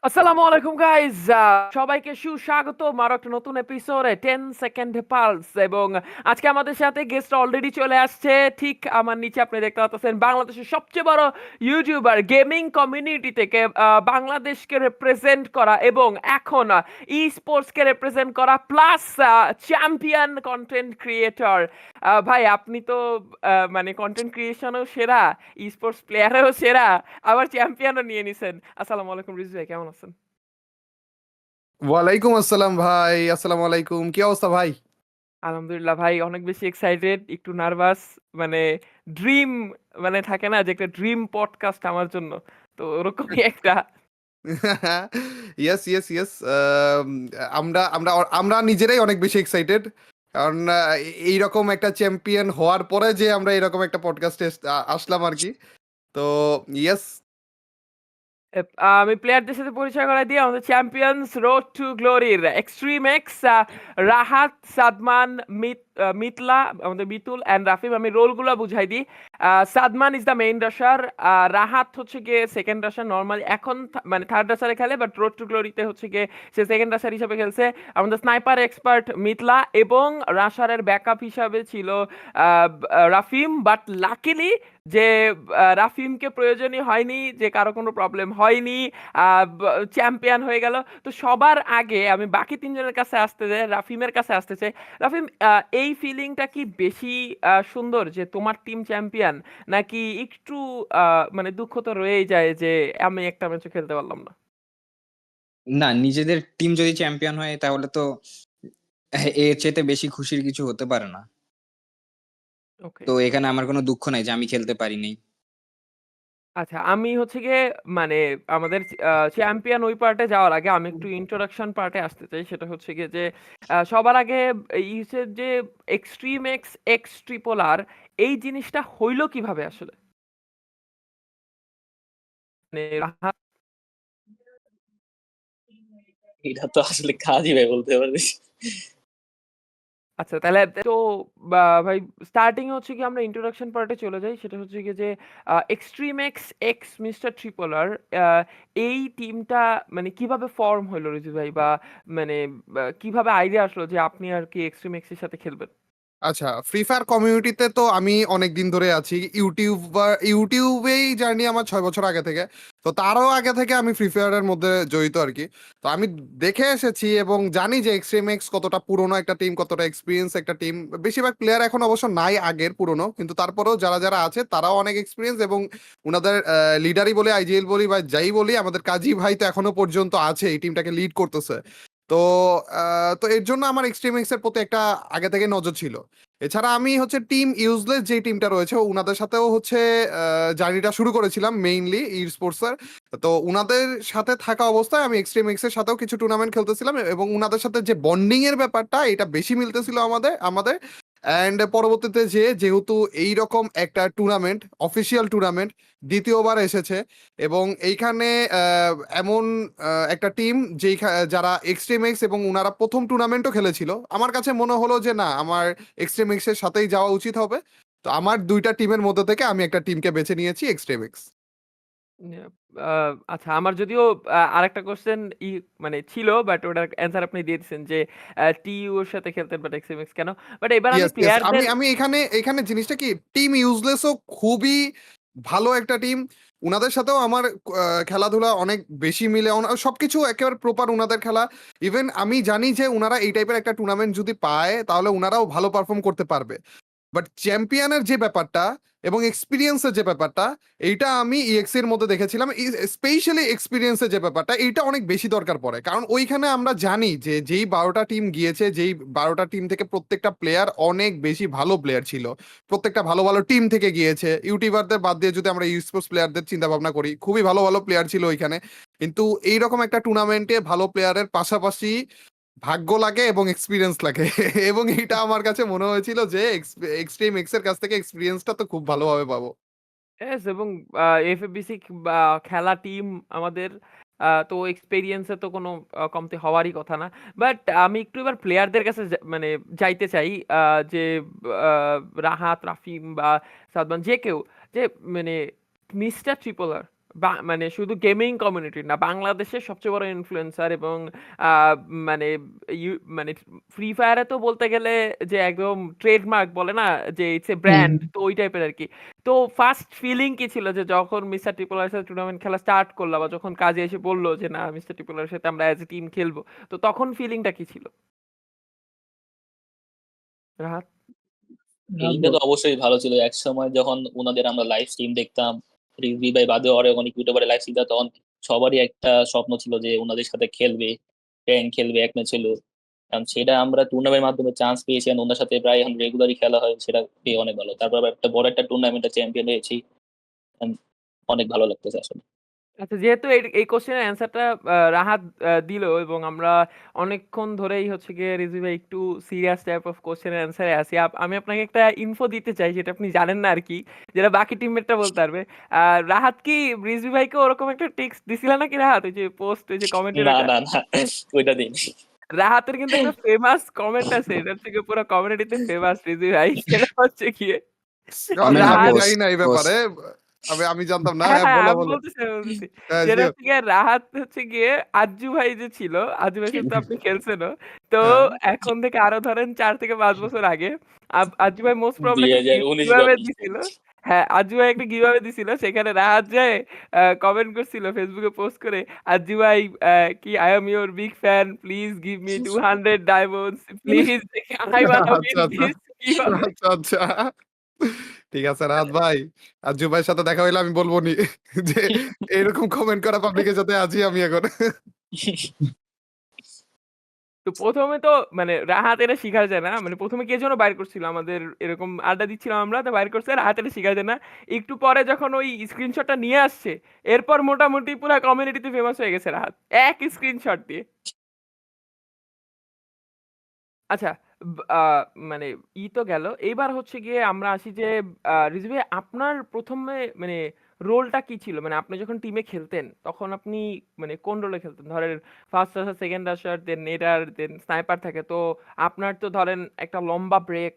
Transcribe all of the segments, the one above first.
আসসালামু আলাইকুম গাইজ, সবাইকে সুস্বাগতম আরো একটা নতুন এপিসোডে 10 সেকেন্ড পালস। এবং আজকে আমাদের সাথে গেস্ট অলরেডি চলে আসছে। ঠিক আমার নিচে আপনি দেখতে পাচ্ছেন বাংলাদেশের সবচেয়ে বড় ইউটিউবার, গেমিং কমিউনিটি থেকে বাংলাদেশকে রিপ্রেজেন্ট করা এবং এখন ই স্পোর্টসকে রিপ্রেজেন্ট করা, প্লাস চ্যাম্পিয়ন কন্টেন্ট ক্রিয়েটর। ভাই আপনি তো মানে কন্টেন্ট ক্রিয়েশনেও সেরা, ই স্পোর্টস প্লেয়ারেও সেরা, আবার চ্যাম্পিয়নও নিয়ে নিছেন। আসসালামু আলাইকুম রিজু ভাই, কেমন আছেন? ওয়ালাইকুম আসসালাম ভাই। আসসালামু আলাইকুম। কি অবস্থা ভাই? আলহামদুলিল্লাহ ভাই, অনেক বেশি এক্সাইটেড, একটু নার্ভাস। মানে ড্রিম, মানে থাকে না যে একটা ড্রিম পডকাস্ট আমার জন্য, তো ওরকমই একটা। Yes, yes, yes. আমরা আমরা আমরা নিজেরাই অনেক বেশি এক্সাইটেড। কারণ এইরকম একটা চ্যাম্পিয়ন হওয়ার পরে যে আমরা এরকম একটা পডকাস্টে আসলাম আরকি। তো ইয়েস। আমি প্লেয়ারদের সাথে পরিচয় করাই দিই। আমাদের চ্যাম্পিয়ন্স রোড টু গ্লোরির এক্সট্রিম এক্স, রাহাত, সাদমান, মিতলা, আমাদের মিতুল অ্যান্ড রাফিম। আমি রোলগুলো বুঝাই দিই। Sadman is the main rusher, Rahat হচ্ছে গিয়ে সেকেন্ড রাশার, নর্মালি এখন মানে থার্ড রাশারে খেলে, বাট রোড টু গ্লোরিতে হচ্ছে গিয়ে সে সেকেন্ড রাশার হিসাবে খেলছে। আমাদের স্নাইপার এক্সপার্ট মিতলা, এবং রাশারের ব্যাকআপ হিসাবে ছিল রাফিম। বাট লাকিলি যে রাফিমকে প্রয়োজনই হয়নি, যে কারো কোনো প্রবলেম হয়নি, চ্যাম্পিয়ন হয়ে গেল। তো সবার আগে আমি বাকি তিনজনের কাছে আসতে চাই, রাফিমের কাছে আসতে চাই। রাফিম, এই ফিলিংটা কি বেশি সুন্দর যে তোমার টিম চ্যাম্পিয়ন, নাকি একটু মানে দুঃখ তো রয়েই যায় যে আমি একটা ম্যাচও খেলতে পারলাম না? না, নিজেদের টিম যদি চ্যাম্পিয়ন হয় তাহলে তো এর চাইতে বেশি খুশির কিছু হতে পারে না। ওকে। তো এখানে আমার কোনো দুঃখ নাই যে আমি খেলতে পারি নাই। আচ্ছা, আমি হচ্ছে গিয়ে মানে আমাদের চ্যাম্পিয়ন ওই পার্টে যাওয়ার আগে আমি একটু ইন্ট্রোডাকশন পার্টে আসতে চাই। সেটা হচ্ছে গিয়ে যে সবার আগে ইসের যে extreme X x triple R, এই জিনিসটা হইলো কিভাবে আসলে? মানে এটা তো আসলে কাজই ভাই বলতে পারিস। আচ্ছা, তাহলে তো ভাই স্টার্টিং এ হচ্ছে গিয়ে আমরা ইন্ট্রোডাকশন পার্টে চলে যাই। সেটা হচ্ছে গিয়ে যে extreme X X mister triple R, এই টিমটা মানে কিভাবে ফর্ম হইলো রিজু ভাই? বা মানে কিভাবে আইডিয়া আসলো যে আপনি আর কি এক্সট্রিম এক্স এর সাথে খেলবেন? আচ্ছা, ফ্রি ফায়ার কমিউনিটিতে তো আমি অনেকদিন ধরে আছি। ইউটিউবেই জার্নি আমার 6 বছর আগে থেকে। তো তারও আগে থেকে আমি ফ্রি ফায়ারের মধ্যে জড়িত আর কি। তো আমি দেখে এসেছি এবং জানি যে এক্সট্রিম এক্স কতটা পুরনো একটা টিম, কতটা এক্সপিরিয়েন্স একটা টিম। বেশিরভাগ প্লেয়ার এখন অবশ্য নাই আগের পুরনো, কিন্তু তারপরেও যারা যারা আছে তারাও অনেক এক্সপিরিয়েন্স। এবং ওনাদের লিডারই বলি, আইজিএল বলি বা যাই বলি, আমাদের কাজী ভাই তো এখনো পর্যন্ত আছে, এই টিমটাকে লিড করতেছে। তো তো এর জন্য আমার এক্সট্রিম এক্স এর প্রতি একটা আগে থেকে নজর ছিল। এছাড়া আমি হচ্ছে টিম ইউজলেস যে টিমটা রয়েছে উনাদের সাথেও হচ্ছে জার্নিটা শুরু করেছিলাম মেইনলি ই স্পোর্টস এর। তো উনাদের সাথে থাকা অবস্থায় আমি এক্সট্রিম এক্স এর সাথেও কিছু টুর্নামেন্ট খেলতেছিলাম এবং উনাদের সাথে যে বন্ডিং এর ব্যাপারটা এটা বেশি মিলতেছিল আমাদের অ্যান্ড পরবর্তীতে যেহেতু এইরকম একটা টুর্নামেন্ট, অফিসিয়াল টুর্নামেন্ট দ্বিতীয়বার এসেছে এবং এইখানে এমন একটা টিম যেই যারা এক্সট্রিম এক্স এবং উনারা প্রথম টুর্নামেন্টও খেলেছিল, আমার কাছে মনে হলো যে না, আমার এক্সট্রিম এক্স এর সাথেই যাওয়া উচিত হবে। তো আমার দুইটা টিমের মধ্যে থেকে আমি একটা টিমকে বেছে নিয়েছি, এক্সট্রিম এক্স। আচ্ছা, আমার যদিও আরেকটা কোশ্চেন মানে ছিল, বাট ওটার অ্যান্সার আপনি দিয়ে দিচ্ছেন যে টিইউ এর সাথে খেলতেন, বাট এক্সএমএক্স কেন? বাট এবার আমি ইয়েস, ইয়েস। আমি প্লেয়ারদের আমি এখানে এখানে জিনিসটা কি, টিম ইউজলেসও খুবই ভালো একটা টিম। উনাদের সাথেও আমার খেলাধুলা অনেক বেশি মিলে, সবকিছু একেবারে প্রপার উনাদের খেলা। ইভেন আমি জানি যে উনারা এই টাইপের একটা টুর্নামেন্ট যদি পায় তাহলে উনারাও ভালো পারফর্ম করতে পারবে। বাট চ্যাম্পিয়নের যে ব্যাপারটা এবং এক্সপিরিয়েন্সের যে ব্যাপারটা, এইটা আমি ইএক্সি এর মধ্যে দেখেছিলাম। স্পেশালি এক্সপিরিয়েন্সের যে ব্যাপারটা, এইটা অনেক বেশি দরকার পড়ে। কারণ ওইখানে আমরা জানি যে যেই 12টা টিম গিয়েছে, যেই 12টা টিম থেকে প্রত্যেকটা প্লেয়ার অনেক বেশি ভালো প্লেয়ার ছিল। প্রত্যেকটা ভালো ভালো টিম থেকে গিয়েছে। ইউটিউবারদের বাদ দিয়ে যদি আমরা স্পোর্টস প্লেয়ারদের চিন্তা ভাবনা করি, খুবই ভালো ভালো প্লেয়ার ছিল ওইখানে। কিন্তু এইরকম একটা টুর্নামেন্টে ভালো প্লেয়ারের পাশাপাশি ভাগ্য লাগে এবং এক্সপিরিয়েন্স লাগে। এবং এটা আমার কাছে মনে হয়েছিল যে এক্সট্রিম এক্স এর কাছ থেকে এক্সপিরিয়েন্সটা তো খুব ভালোভাবে পাবো। ইয়েস, এবং এফএফবিসি বা খেলা টিম আমাদের, তো এক্সপেরিয়েন্সে তো কোনো কমতি হওয়ারই কথা না। বাট আমি একটু এবার প্লেয়ারদের কাছে মানে যাইতে চাই, যে রাহাত, রাফিম বা সাদমান, যে কেউ, যে মানে মিস্টার ট্রিপলার মানে শুধু গেমিং কমিউনিটি না, বাংলাদেশের সবচেয়ে বড় ইনফ্লুয়েন্সার এবং আ মানে মানে ফ্রি ফায়ারে তো বলতে গেলে যে একদম ট্রেডমার্ক বলে না যে ইটস এ ব্র্যান্ড, তো ওই টাইপের আরকি। তো ফার্স্ট ফিলিং কি ছিল যে যখন মিস্টার ট্রিপল আর এর সাথে টুর্নামেন্ট খেলা স্টার্ট করলা বা যখন কাজে এসে বলল যে না মিস্টার ট্রিপল আর এর সাথে আমরা অ্যাজ এ টিম খেলবো। তো তখন ফিলিংটা কি ছিল? রাহাত? ফিলিংটা তো অবশ্যই ভালো ছিল। একসময় যখন উনাদের আমরা লাইভ স্ট্রিম দেখতাম, রিজভি ভাই বাদেও আরো অনেক ইউটিউবারে লাইভ স্ট্রিম তখন সবারই একটা স্বপ্ন ছিল যে উনাদের সাথে খেলবে, র্যাঙ্ক খেলবে, এক ম্যাচ হলো। কারণ সেটা আমরা টুর্নামেন্টের মাধ্যমে চান্স পেয়েছি, আর ওনার সাথে প্রায় এখন রেগুলারই খেলা হয়, সেটা পেয়ে অনেক ভালো। তারপর আবার একটা বড় একটা টুর্নামেন্টে চ্যাম্পিয়ন হয়েছি, and অনেক ভালো লাগতেছে আসলে। আচ্ছা, যেহেতু এই কোশ্চেনের অ্যান্সারটা রাহাত দিল এবং আমরা অনেকক্ষণ ধরেই হচ্ছে গিয়ে রিজভী ভাই একটু সিরিয়াস টাইপ অফ কোশ্চেনের অ্যান্সারে আছি। আমি আপনাকে একটা ইনফো দিতে চাই যেটা আপনি জানেন না আরকি। যেটা বাকি টিমমেটরা বলতে পারবে। রাহাত কি রিজভী ভাইকে ওরকম একটা টেক্সট দিছিলা নাকি রাহাত? ওই যে পোস্ট ওই যে কমেন্টের না ওইটা? না না, ওইটা দিন। রাহাতের কিন্তু একটা ফেমাস কমেন্ট আছে। এটা হচ্ছে গিয়ে পুরো কমিউনিটিতে ফেমাস রিজভী ভাই। সেটা হচ্ছে গিয়ে আমি কমেন্ট না আমি রাহাত জানি পোস্ট না এই পোস্ট ব্যাপারে। আমি জানতাম না। হ্যাঁ, হ্যাঁ, হ্যাঁ, বলো, আমি বলো। বলতেছি। হ্যাঁ, যেটা জি। হচ্ছে গিয়ে রাহাত হচ্ছে গিয়ে আজ্জু ভাই যে ছিল, আজ্জু ভাইয়ের সাথে তো আপনি খেলছেনও। তো হ্যাঁ। এখন থেকে আরো ধরেন ৪ থেকে ৫ বছর আগে আজ্জু ভাই মোস্ট প্রবাবলি একটা 2019 গিভঅ্যাওয়ে ব্যাচ। দিছিল। হ্যাঁ, আজ্জু ভাই একটা গিভঅ্যাওয়ে দিছিল। সেখানে রাহাত যেয়ে কমেন্ট করছিল ফেসবুকে পোস্ট করে, "আজ্জু ভাই কি I am your big fan. Please give me 200 diamonds. Please I wanna win আচ্ছা, আচ্ছা। this." কিভাবে? আচ্ছা, আচ্ছা। ঠিক আছে রাহাত ভাই। আজ্জু ভাইয়ের সাথে দেখা হইলে আমি বলব নি যে এরকম কমেন্ট করা পাবলিকের সাথে আছি আমি এখন। তো ১ম এ তো মানে রাহাত এটা শিখার যায় না। মানে ১ম এ কে যেন বাইর করছিল আমাদের এরকম আড্ডা দিচ্ছিলাম আমরা। তো বাইর করছে রাহাত এটা শিখার যায় না। একটু পরে যখন ওই স্ক্রিনশটটা নিয়ে আসছে, এরপর মোটামুটি পুরা কমিউনিটিতে ফেমাস হয়ে গেছে রাহাত। এক স্ক্রিনশট দিয়ে। আচ্ছা, মানে তো গেল। এইবার হচ্ছে গিয়ে আমরা আসি যে রিজভী ভাই আপনার ১ম এ মানে রোলটা কি ছিল? মানে আপনি যখন টিমে খেলতেন তখন আপনি মানে কোন রোলে খেলতেন? ধরেন ফার্স্ট রাশার, সেকেন্ড রাশার, দেন নেডার, দেন স্নাইপার থাকে। তো আপনার তো ধরেন একটা লম্বা ব্রেক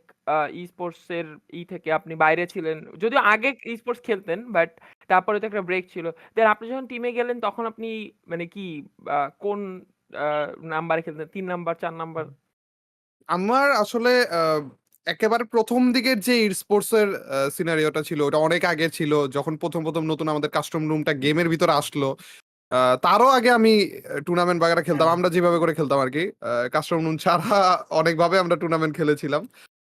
ই-স্পোর্টস এর থেকে আপনি বাইরে ছিলেন। যদিও আগে ই-স্পোর্টস খেলতেন বাট তারপরে তো একটা ব্রেক ছিল। দেন আপনি যখন টিমে গেলেন তখন আপনি মানে কি কোন আ নাম্বারে খেলতেন? ৩ নাম্বার, ৪ নাম্বার? আমার আসলে একেবারে ১ম দিকের যে স্পোর্টস এর সিনারিওটা ছিল ওটা অনেক আগে ছিল। যখন ১ম নতুন আমাদের কাস্টম রুমটা গেমের ভিতরে আসলো। তারও আগে আমি টুর্নামেন্ট বাগেরা খেলতাম। আমরা যেভাবে করে খেলতাম আরকি। কাস্টম রুম ছাড়া অনেকভাবে আমরা টুর্নামেন্ট খেলেছিলাম।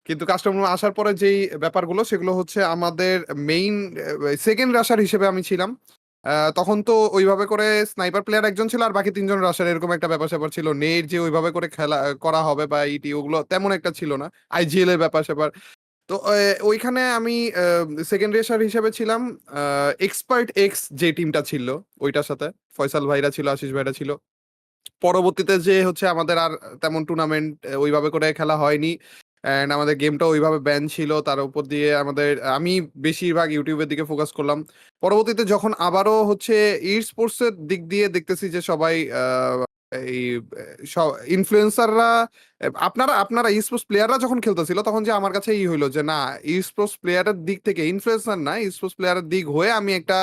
কিন্তু কাস্টম রুম আসার পরে যেই ব্যাপারগুলো সেগুলো হচ্ছে আমাদের মেইন সেকেন্ড রাশার হিসেবে আমি ছিলাম। তখন তো ওইভাবে করে স্নাইপার প্লেয়ার একজন ছিল আর বাকি ৩ জন রাশার এরকম একটা ব্যাপার-স্যাপার ছিল। নেট যে ওইভাবে করে খেলা করা হবে বা ওগুলো তেমন একটা ছিল না। আইজিএল এর ব্যাপার-স্যাপার। তো ওইখানে আমি সেকেন্ড রেসার হিসেবে ছিলাম। আ এক্সপার্ট এক্স যে টিমটা ছিল ওইটার সাথে। ফয়সাল ভাইরা ছিল, আশিস ভাইরা ছিল। পরবর্তীতে যে হচ্ছে আমাদের আর তেমন টুর্নামেন্ট ওইভাবে করে খেলা হয়নি। অ্যান্ড আমাদের গেমটাও ওইভাবে ব্যান ছিল। তার উপর দিয়ে আমি বেশিরভাগ ইউটিউবের দিকে ফোকাস করলাম। পরবর্তীতে যখন আবারও হচ্ছে স্পোর্টস এর দিক দিয়ে দেখতেছি যে সবাই এই স ইনফ্লুয়েন্সাররা আপনারা স্পোর্টস প্লেয়াররা যখন খেলতেছিল তখন যে আমার কাছে হইলো যে না স্পোর্টস প্লেয়ারের দিক থেকে ইনফ্লুয়েন্সার না স্পোর্টস প্লেয়ারের দিক হয়ে আমি একটা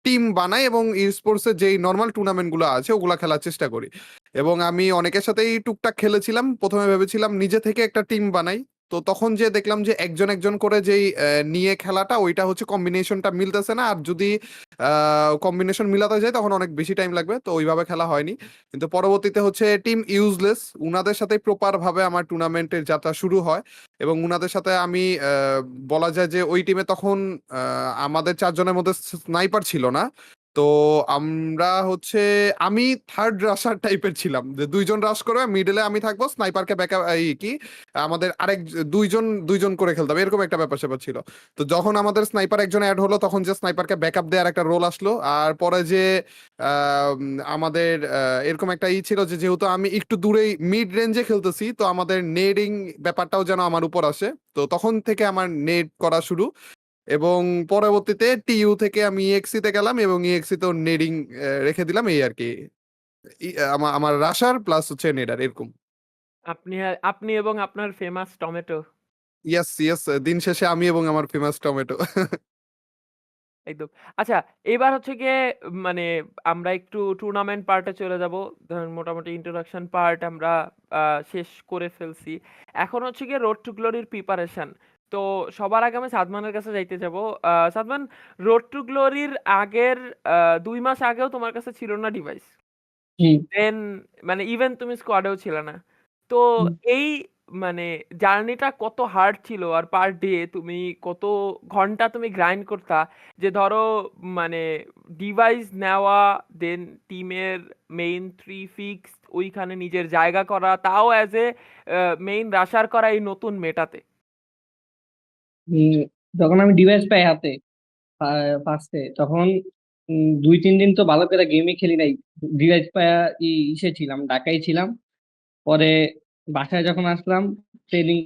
টিম বানাই এবং স্পোর্টস এর যেই নরমাল টুর্নামেন্ট গুলো আছে ওগুলা খেলার চেষ্টা করি। এবং আমি অনেকের সাথেই টুকটাক খেলেছিলাম। ১ম এ ভেবেছিলাম নিজে থেকে একটা টিম বানাই। তো তখন যেয়ে দেখলাম যে একজন করে যেই নিয়ে খেলাটা ওইটা হচ্ছে কম্বিনেশনটা মিলতেছে না। আর যদি কম্বিনেশন মিলাতে যায় তখন অনেক বেশি টাইম লাগবে। তো ওইভাবে খেলা হয়নি। কিন্তু পরবর্তীতে হচ্ছে টিম ইউজলেস উনাদের সাথেই প্রপার ভাবে আমার টুর্নামেন্টের যাত্রা শুরু হয়। এবং উনাদের সাথে আমি বলা যায় যে ওই টিমে তখন আমাদের ৪ জনের মধ্যে স্নাইপার ছিল না। তো আমরা হচ্ছে আমি 3rd রাশার টাইপের ছিলাম। যে ২ জন রাশ করবে, মিডলে আমি থাকবো, স্নাইপারকে ব্যাকআপ আমাদের আরেক ২ জন করে খেলতাম। এরকম একটা ব্যাপার-স্যাপার ছিল। তো যখন আমাদের স্নাইপার একজন এড হলো তখন যে স্নাইপারকে ব্যাকআপ দেওয়ার একটা রোল আসলো। আর পরে যে আমাদের এরকম একটা ছিল যে যেহেতু আমি একটু দূরেই মিড রেঞ্জে খেলতেছি তো আমাদের নেডিং ব্যাপারটাও যেন আমার উপর আসে। তো তখন থেকে আমার নেড করা শুরু। এবং পরবর্তীতে টিইউ থেকে আমি ইএক্সি তে গেলাম এবং ইএক্সি তেও নেডিং রেখে দিলাম এই আরকি। আমার রাশার প্লাস হচ্ছে নেডার এরকম। আপনি এবং আপনার ফেমাস টমেটো। ইয়েস, ইয়েস দিন শেষে আমি এবং আমার ফেমাস টমেটো। একদম। আচ্ছা, এবার হচ্ছে গিয়ে মানে আমরা একটু টুর্নামেন্ট পার্টে চলে যাব। ধরেন মোটামুটি ইন্ট্রোডাকশন পার্ট আমরা শেষ করে ফেলছি। এখন হচ্ছে গিয়ে রোড টু গ্লোরির প্রিপারেশন। তো সবার আগে আমি সাদমানের কাছে যাইতে যাব। সাদমান, রোড টু গ্লোরির আগের ২ মাস আগেও তোমার কাছে ছিল না ডিভাইস। হুম, দেন মানে ইভেন তুমি স্কোয়াডেও ছিলে না। তো হুম। এই মানে জার্নিটা কত হার্ড ছিল আর পার ডে তুমি কত ঘন্টা তুমি গ্রাইন্ড করতা যে ধরো মানে ডিভাইস নেওয়া, দেন টিমের মেইন 3 ফিক্স ওইখানে নিজের জায়গা করা, তাও অ্যাজ এ মেইন রাশার করা এই নতুন মেটাতে। উম, যখন আমি ডিভাইস পাই হাতে ফার্স্টে, তখন 2-3 দিন তো ভালো করে গেমই খেলি নাই। ডিভাইস পায়া ইসে ছিলাম, ঢাকায় ছিলাম। পরে বাসায় যখন আসলাম, ট্রেনিং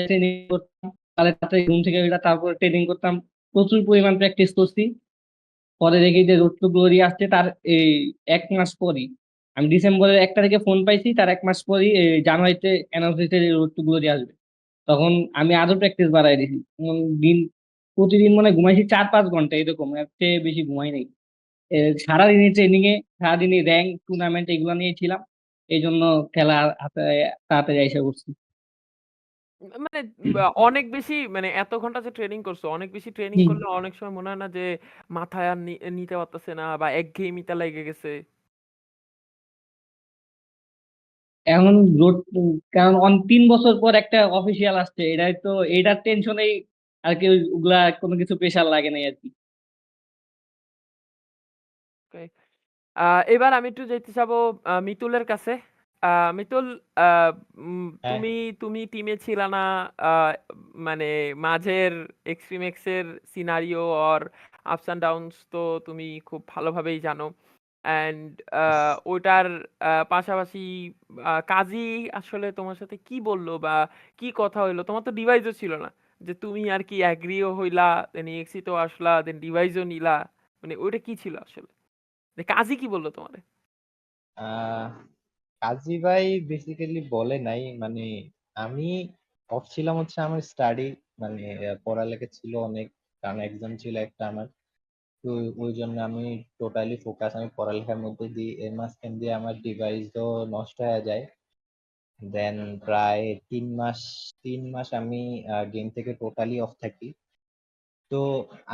ট্রেনিং করতাম, তাহলে রাতে ঘুম থেকে উঠে তারপর ট্রেনিং করতাম। প্রচুর পরিমাণ প্র্যাকটিস করছি। পরে দেখি যে রোড টু গ্লোরি আসছে তার এই 1 মাস পরই, আমি ডিসেম্বরের 1 তারিখে ফোন পাইছি, তার 1 মাস পরই জানুয়ারিতে অ্যানাউন্স হয়েছে যে রোড টু গ্লোরি আসবে। তখন আমি আরো প্র্যাকটিস বাড়াই দিছি। দিন প্রতিদিন মনে হয় ঘুমাইছি 4-5 ঘন্টা, এরকম, এর চেয়ে বেশি ঘুমাই নাই। সারাদিনই ট্রেনিং এ, সারাদিনই র্যাঙ্ক টুর্নামেন্ট এগুলো নিয়ে ছিলাম। এই জন্য খেলা হাতে তাড়াতাড়ি এসে করছি। মানে অনেক বেশি মানে এত ঘন্টা যে ট্রেনিং করছো, অনেক বেশি ট্রেনিং হুম। করলে অনেক সময় মনে হয় না যে মাথায় আর নিতে পারতেছে না বা একঘেয়েমিতা লেগে গেছে? এখন রোড, কারণ 3 বছর পর একটা অফিসিয়াল আসছে, এটাই তো, এটার টেনশনেই আর কি ওগুলা কোনো কিছু প্রেশার লাগে নাই আর কি। Okay. এবার আমি একটু যাইতে চাবো মিতুলের কাছে। মিতুল, হ্যাঁ, তুমি তুমি টিমে ছিলা না। আহ, মানে মাঝের এক্সট্রিম এক্স এর scenario or ups and downs তো তুমি খুব ভালোভাবেই জানো। অ্যান্ড ওইটার পাশাপাশি কাজী আসলে তোমার সাথে কি বললো বা কি কথা হইলো? তোমার তো ডিভাইসও ছিল না, যে তুমি আর কি অ্যাগ্রিও হইলা, দেন এক্সি তো আসলা, দেন ডিভাইসও নিলা, মানে ওইটা কি ছিল আসলে? কাজী কি বললো তোমারে? আহ কাজী ভাই বেসিক্যালি বলে নাই, মানে আমি অফ ছিলাম হচ্ছে আমার স্টাডি, মানে পড়ালেখা ছিল অনেক, কারণ এক্সাম ছিল একটা আমার। তো ওই জন্য আমি টোটালি ফোকাস আমি পড়ালেখার মধ্যে দিই, এর মাঝখান দিয়ে আমার ডিভাইসও নষ্ট হয়ে যায়। দেন প্রায় 3 মাস আমি গেম থেকে টোটালি অফ থাকি। তো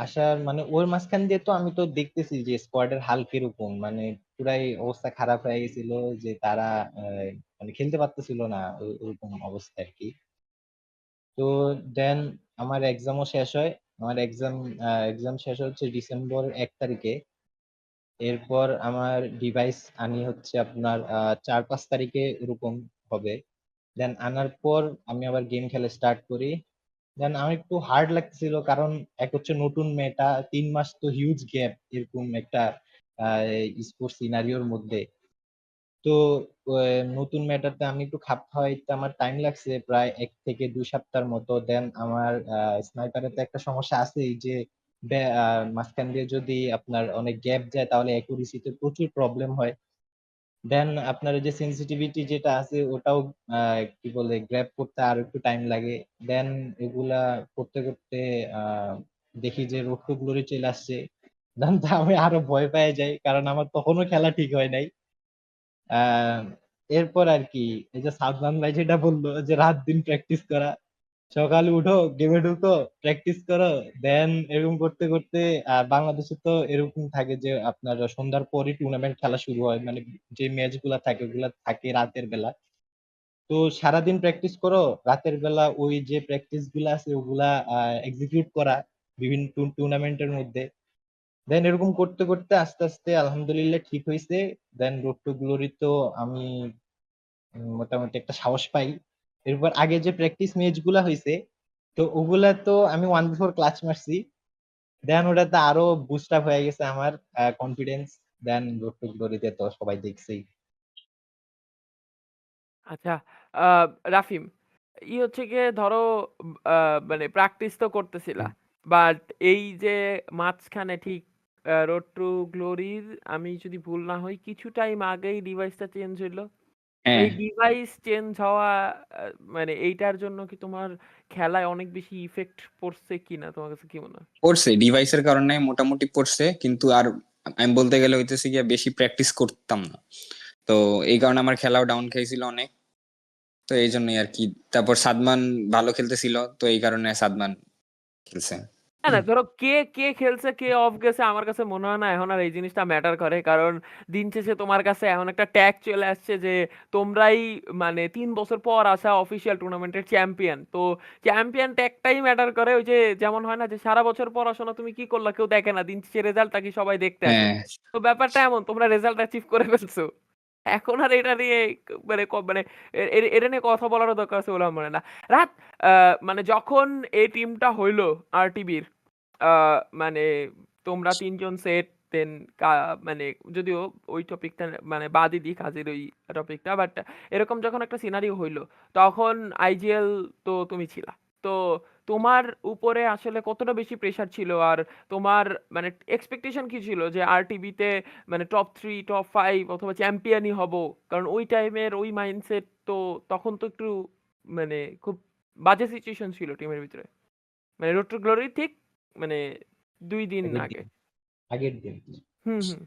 আসার মানে ওর মাঝখান দিয়ে তো আমি তো দেখতেছি যে স্কোয়াডের হাল কিরকম, মানে পুরাই অবস্থা খারাপ হয়ে গেছিল, যে তারা মানে খেলতে পারতেছিল না, ওরকম অবস্থা আর কি। তো দেন আমার এক্সামও শেষ হয়। আমার এক্সাম শেষ হচ্ছে ডিসেম্বর 1 তারিখে। এরপর আমার ডিভাইস আনি হচ্ছে আপনার 4-5 তারিখে এরকম হবে। দেন আনার পর আমি আবার গেম খেলা স্টার্ট করি। দেন আমার একটু হার্ড লাগছিল, কারণ এক হচ্ছে নতুন মেটা, 3 মাস তো হিউজ গ্যাপ এরকম একটা স্পোর্টস সিনারিওর মধ্যে। তো নতুন মেটাতে আমি একটু খাপ খাওয়াইতে আমার টাইম লাগছে প্রায় 1 থেকে 2 সপ্তাহের মতো। দেন আমার স্নাইপারের তো একটা সমস্যা আছে, এই যে মাঝখান দিয়ে যদি আপনার অনেক গ্যাপ যায় তাহলে অ্যাকুরেসিতে প্রচুর প্রবলেম হয়। দেন আপনার যে সেন্সিটিভিটি যেটা আছে ওটাও কি বলে গ্র্যাব করতে আর একটু টাইম লাগে। দেন এগুলা করতে করতে আহ দেখি যে রোড টু গ্লোরি চলে আসছে। দেন তো আমি আরো ভয় পেয়ে যাই, কারণ আমার তখনও খেলা ঠিক হয় নাই। আহ এরপর আর কি, এই যে সাদমান ভাই যেটা বললো যে রাত দিন প্র্যাকটিস করা, সকালে উঠো গেমে ঢুকো প্র্যাকটিস করো, দেন এরকম করতে করতে বাংলাদেশে তো এরকম থাকে যে আপনার সন্ধ্যার পরই টুর্নামেন্ট খেলা শুরু হয়, মানে যে ম্যাচ গুলা থাকে ওগুলা থাকে রাতের বেলা। তো সারাদিন প্র্যাকটিস করো, রাতের বেলা ওই যে প্র্যাকটিস গুলা আছে ওগুলা এক্সিকিউট করা বিভিন্ন টুর্নামেন্টের মধ্যে। দেন এরকম করতে করতে আস্তে আস্তে আলহামদুলিল্লাহ ঠিক হয়েছে। দেন রোড টু গ্লোরি তো আমি মোটামুটি একটা সাহস পাই। এরপর আগে যে প্র্যাকটিস ম্যাচ গুলা হয়েছে, তো ওগুলা তো আমি 1v4 ক্লাচ মারছি। দেন ওটাতে আরো বুস্ট আপ হয়ে গেছে আমার কনফিডেন্স। দেন রোড টু গ্লোরিতে তো সবাই দেখছেই। আচ্ছা, রাফিম, হচ্ছে গিয়ে ধরো মানে প্র্যাকটিস তো করতেছিলা, বাট এই যে মাঝখানে ঠিক রোড টু গ্লোরির, আমি যদি ভুল না হই কিছু টাইম আগেই ডিভাইসটা চেঞ্জ হইলো। হ্যাঁ, এই ডিভাইস চেঞ্জ হওয়া মানে এইটার জন্য কি তোমার খেলায় অনেক বেশি ইফেক্ট পড়ছে কিনা, তোমার কাছে কি মনে হয়? পড়ছে, ডিভাইসের কারণে মোটামুটি পড়ছে, কিন্তু আর আমি বলতে গেলে হইতেছে গিয়া বেশি প্র্যাকটিস করতাম না, তো এই কারণে আমার খেলাও ডাউন খেয়েছিল অনেক, তো এই জন্যই আর কি। তারপর সাদমান ভালো খেলতেছিল, তো এই কারণে সাদমান খেলছে। না না, ধরো কে কে খেলছে কে অফ গেছে, আমার কাছে মনে হয় না এখন আর এই জিনিসটা ম্যাটার করে, কারণ দিন শেষে তোমার কাছে এখন একটা ট্যাগ চলে আসছে যে তোমরাই মানে 3 বছর পর আসা অফিসিয়াল টুর্নামেন্টের চ্যাম্পিয়ন। তো চ্যাম্পিয়ন ট্যাগটাই ম্যাটার করে। ওই যে যেমন হয় না যে সারা বছর পড়াশোনা তুমি কি করলা কেউ দেখে না, দিন শেষে রেজাল্টটা কি সবাই দেখতে আসে। হ্যাঁ, তো ব্যাপারটা এমন, তোমরা রেজাল্ট অ্যাচিভ করে ফেলছো, এখন আর এটা নিয়ে মানে মানে এটা নিয়ে কথা বলারও দরকার আছে বলে আমার মনে হয় না। রাত মানে যখন এই টিমটা হইলো আরটিবির, মানে তোমরা ৩ জন সেট, দেন মানে যদিও ওই টপিকটা মানে বাদই দিই, কাজের ওই টপিকটা, বাট এরকম যখন একটা সিনারিও হইলো তখন আইজিএল তো তুমি ছিলা। তো তোমার উপরে আসলে কতটা বেশি প্রেসার ছিল, আর তোমার মানে এক্সপেকটেশন কি ছিল যে আরটিবিতে মানে টপ 3 টপ 5 অথবা চ্যাম্পিয়নই হব? কারণ ওই টাইমের ওই মাইন্ডসেট তো তখন তো একটু মানে খুব বাজে সিচুয়েশন ছিল টিমের ভিতরে, মানে রোড টু গ্লোরি ঠিক মানে 2 দিন আগের আগে। দিন আগের দিন হুম হুম।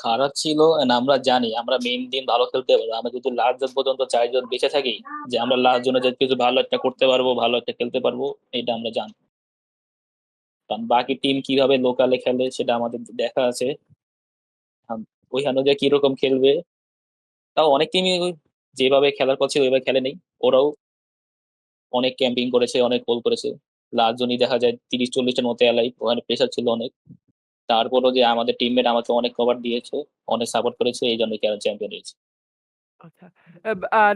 খারাপ ছিল and আমরা জানি আমরা মেইন দিন ভালো খেলতে পারবো, আমরা যদি লাস্ট জন পর্যন্ত 4 জন বেঁচে থাকি যে আমরা লাস্ট জনে যে কিছু ভালো একটা করতে পারবো, ভালো একটা খেলতে পারবো, এটা আমরা জানি। কারণ বাকি টিম কিভাবে লোকালে খেলে সেটা আমাদের দেখা আছে, ওইখানে যে কিরকম খেলবে। তাও অনেক টিমই যেভাবে খেলার পর ছিল ওইভাবে খেলে নেই, ওরাও অনেক ক্যাম্পিং করেছে, অনেক গোল করেছে। লাস্ট জনই দেখা যায় 30-40টার মতো এলাই, ওখানে প্রেশার ছিল অনেক। তারপরও যে আমাদের টিমমেট আমাকে অনেক কভার দিয়েছে, অনেক সাপোর্ট করেছে, এই জন্যই চ্যাম্পিয়ন হয়েছে। আচ্ছা।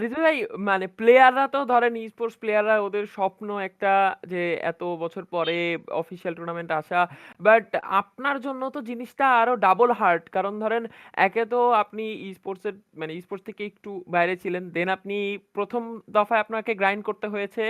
রিজু ভাই, মানে প্লেয়াররা তো ধরেন স্পোর্টস প্লেয়াররা ওদের স্বপ্ন একটা যে এত বছর পরে অফিসিয়াল টুর্নামেন্ট আসা। বাট আপনার জন্য তো জিনিসটা আরো ডাবল হার্ড, কারণ ধরেন একে তো আপনি স্পোর্টসের মানে স্পোর্টস থেকে একটু বাইরে ছিলেন, দেন আপনি প্রথম দফায় আপনাকে গ্রাইন্ড করতে হয়েছে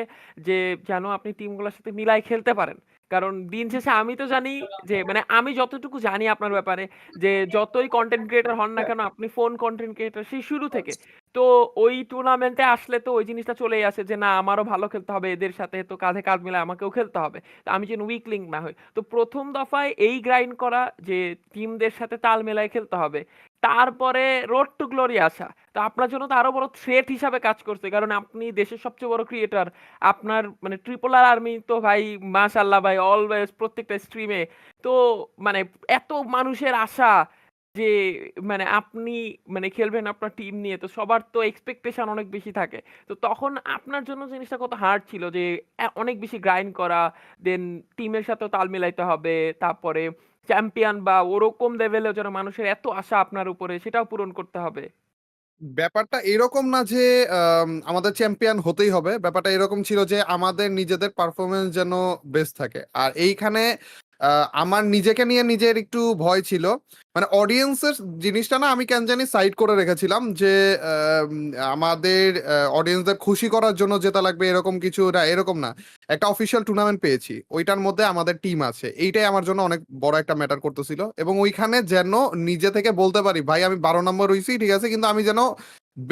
যে যেন আপনি টিমগুলোর সাথে মিলাই খেলতে পারেন। কারণ দিন শেষে আমি তো জানি যে মানে আমি যতটুকু জানি আপনার ব্যাপারে, যে যতই কন্টেন্ট ক্রিয়েটর হন না কেন আপনি ফোন কন্টেন্ট ক্রিয়েটর সেই শুরু থেকে। তো ওই টুর্নামেন্টে আসলে তো ওই জিনিসটা চলেই আসে যে না আমারও ভালো খেলতে হবে, এদের সাথে তো কাঁধে কাঁধ মিলে আমাকেও খেলতে হবে, তো আমি যেন উইক লিঙ্ক না হই। তো প্রথম দফায় এই গ্রাইন্ড করা যে টিমদের সাথে তাল মেলায় খেলতে হবে, তারপরে রোড টু গ্লোরি আসা, তো আপনার জন্য তো আরো বড় থ্রেট হিসাবে কাজ করছে, কারণ আপনি দেশের সবচেয়ে বড় ক্রিয়েটর। আপনার মানে ট্রিপল আর আর্মি তো ভাই মাশাল্লাহ ভাই, অলওয়েজ প্রত্যেকটা স্ট্রিমে তো মানে এত মানুষের আশা যে মানে আপনি মানে খেলবেন আপনার টিম নিয়ে, তো সবার তো এক্সপেকটেশন অনেক বেশি থাকে। তো তখন আপনার জন্য জিনিসটা কত হার্ড ছিল যে অনেক বেশি গ্রাইন্ড করা, দেন টিমের সাথেও তাল মিলাইতে হবে, তারপরে চ্যাম্পিয়ন বা ওরকম লেভেলে যেন মানুষের এত আশা আপনার উপরে সেটাও পূরণ করতে হবে। ব্যাপারটা এরকম না যে আমাদের চ্যাম্পিয়ন হতেই হবে, ব্যাপারটা এরকম ছিল যে আমাদের নিজেদের পারফরমেন্স যেন বেস্ট থাকে। আর এইখানে আমার নিজেকে নিয়ে নিজের একটু ভয় ছিল, মানে অডিয়েন্সের জিনিসটা না আমি কেন জানি সাইড করে রেখেছিলাম যে আমাদের অডিয়েন্সদের খুশি করার জন্য জেতা লাগবে এরকম কিছু না, এরকম না। একটা অফিসিয়াল টুর্নামেন্ট পেয়েছি, ওইটার মধ্যে আমাদের টিম আছে, এইটাই আমার জন্য অনেক বড় একটা ম্যাটার করতেছিল। এবং ওইখানে যেন নিজে থেকে বলতে পারি ভাই আমি 12 নম্বর হয়েছি ঠিক আছে, কিন্তু আমি যেন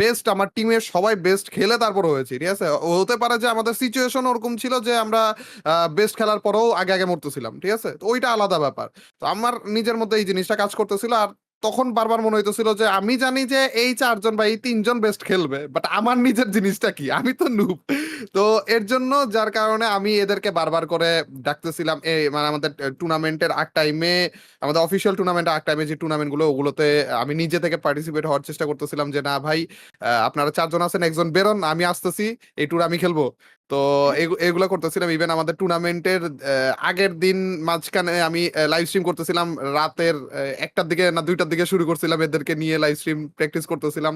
বেস্ট, আমার টিমের সবাই বেস্ট খেলে তারপর হয়েছি ঠিক আছে। হতে পারে যে আমাদের সিচুয়েশন ওরকম ছিল যে আমরা বেস্ট খেলার পরেও আগে আগে মরতেছিলাম ঠিক আছে, তো ওইটা আলাদা ব্যাপার। তো আমার নিজের মধ্যে এই জিনিসটা কাজ করতেছিল। আর তখন বারবার মনে হইতেছিল যে আমি জানি যে এই 4 জন বা এই 3 জন বেস্ট খেলবে, বাট আমার নিজের জিনিসটা কি, আমি তো নুব। তো এর জন্য যার কারণে আমি এদেরকে বারবার করে ডাকতেছিলাম, এই মানে আমাদের টুর্নামেন্টের আগ টাইমে, আমাদের অফিসিয়াল টুর্নামেন্টের আগ টাইমে যে টুর্নামেন্ট গুলো ওগুলোতে আমি নিজে থেকে পার্টিসিপেট হওয়ার চেষ্টা করতেছিলাম যে না ভাই আপনারা 4 জন আছেন, একজন বেরোন, আমি আসতেছি, এই ট্যুর আমি খেলবো। তো এগুলো করতেছিলাম। ইভেন আমাদের টুর্নামেন্টের আগের দিন মাঝখানে আমি লাইভ স্ট্রিম করতেছিলাম, রাতের 1টার দিকে না 2টার দিকে শুরু করছিলাম, এদেরকে নিয়ে লাইভ স্ট্রিম প্র্যাকটিস করতেছিলাম।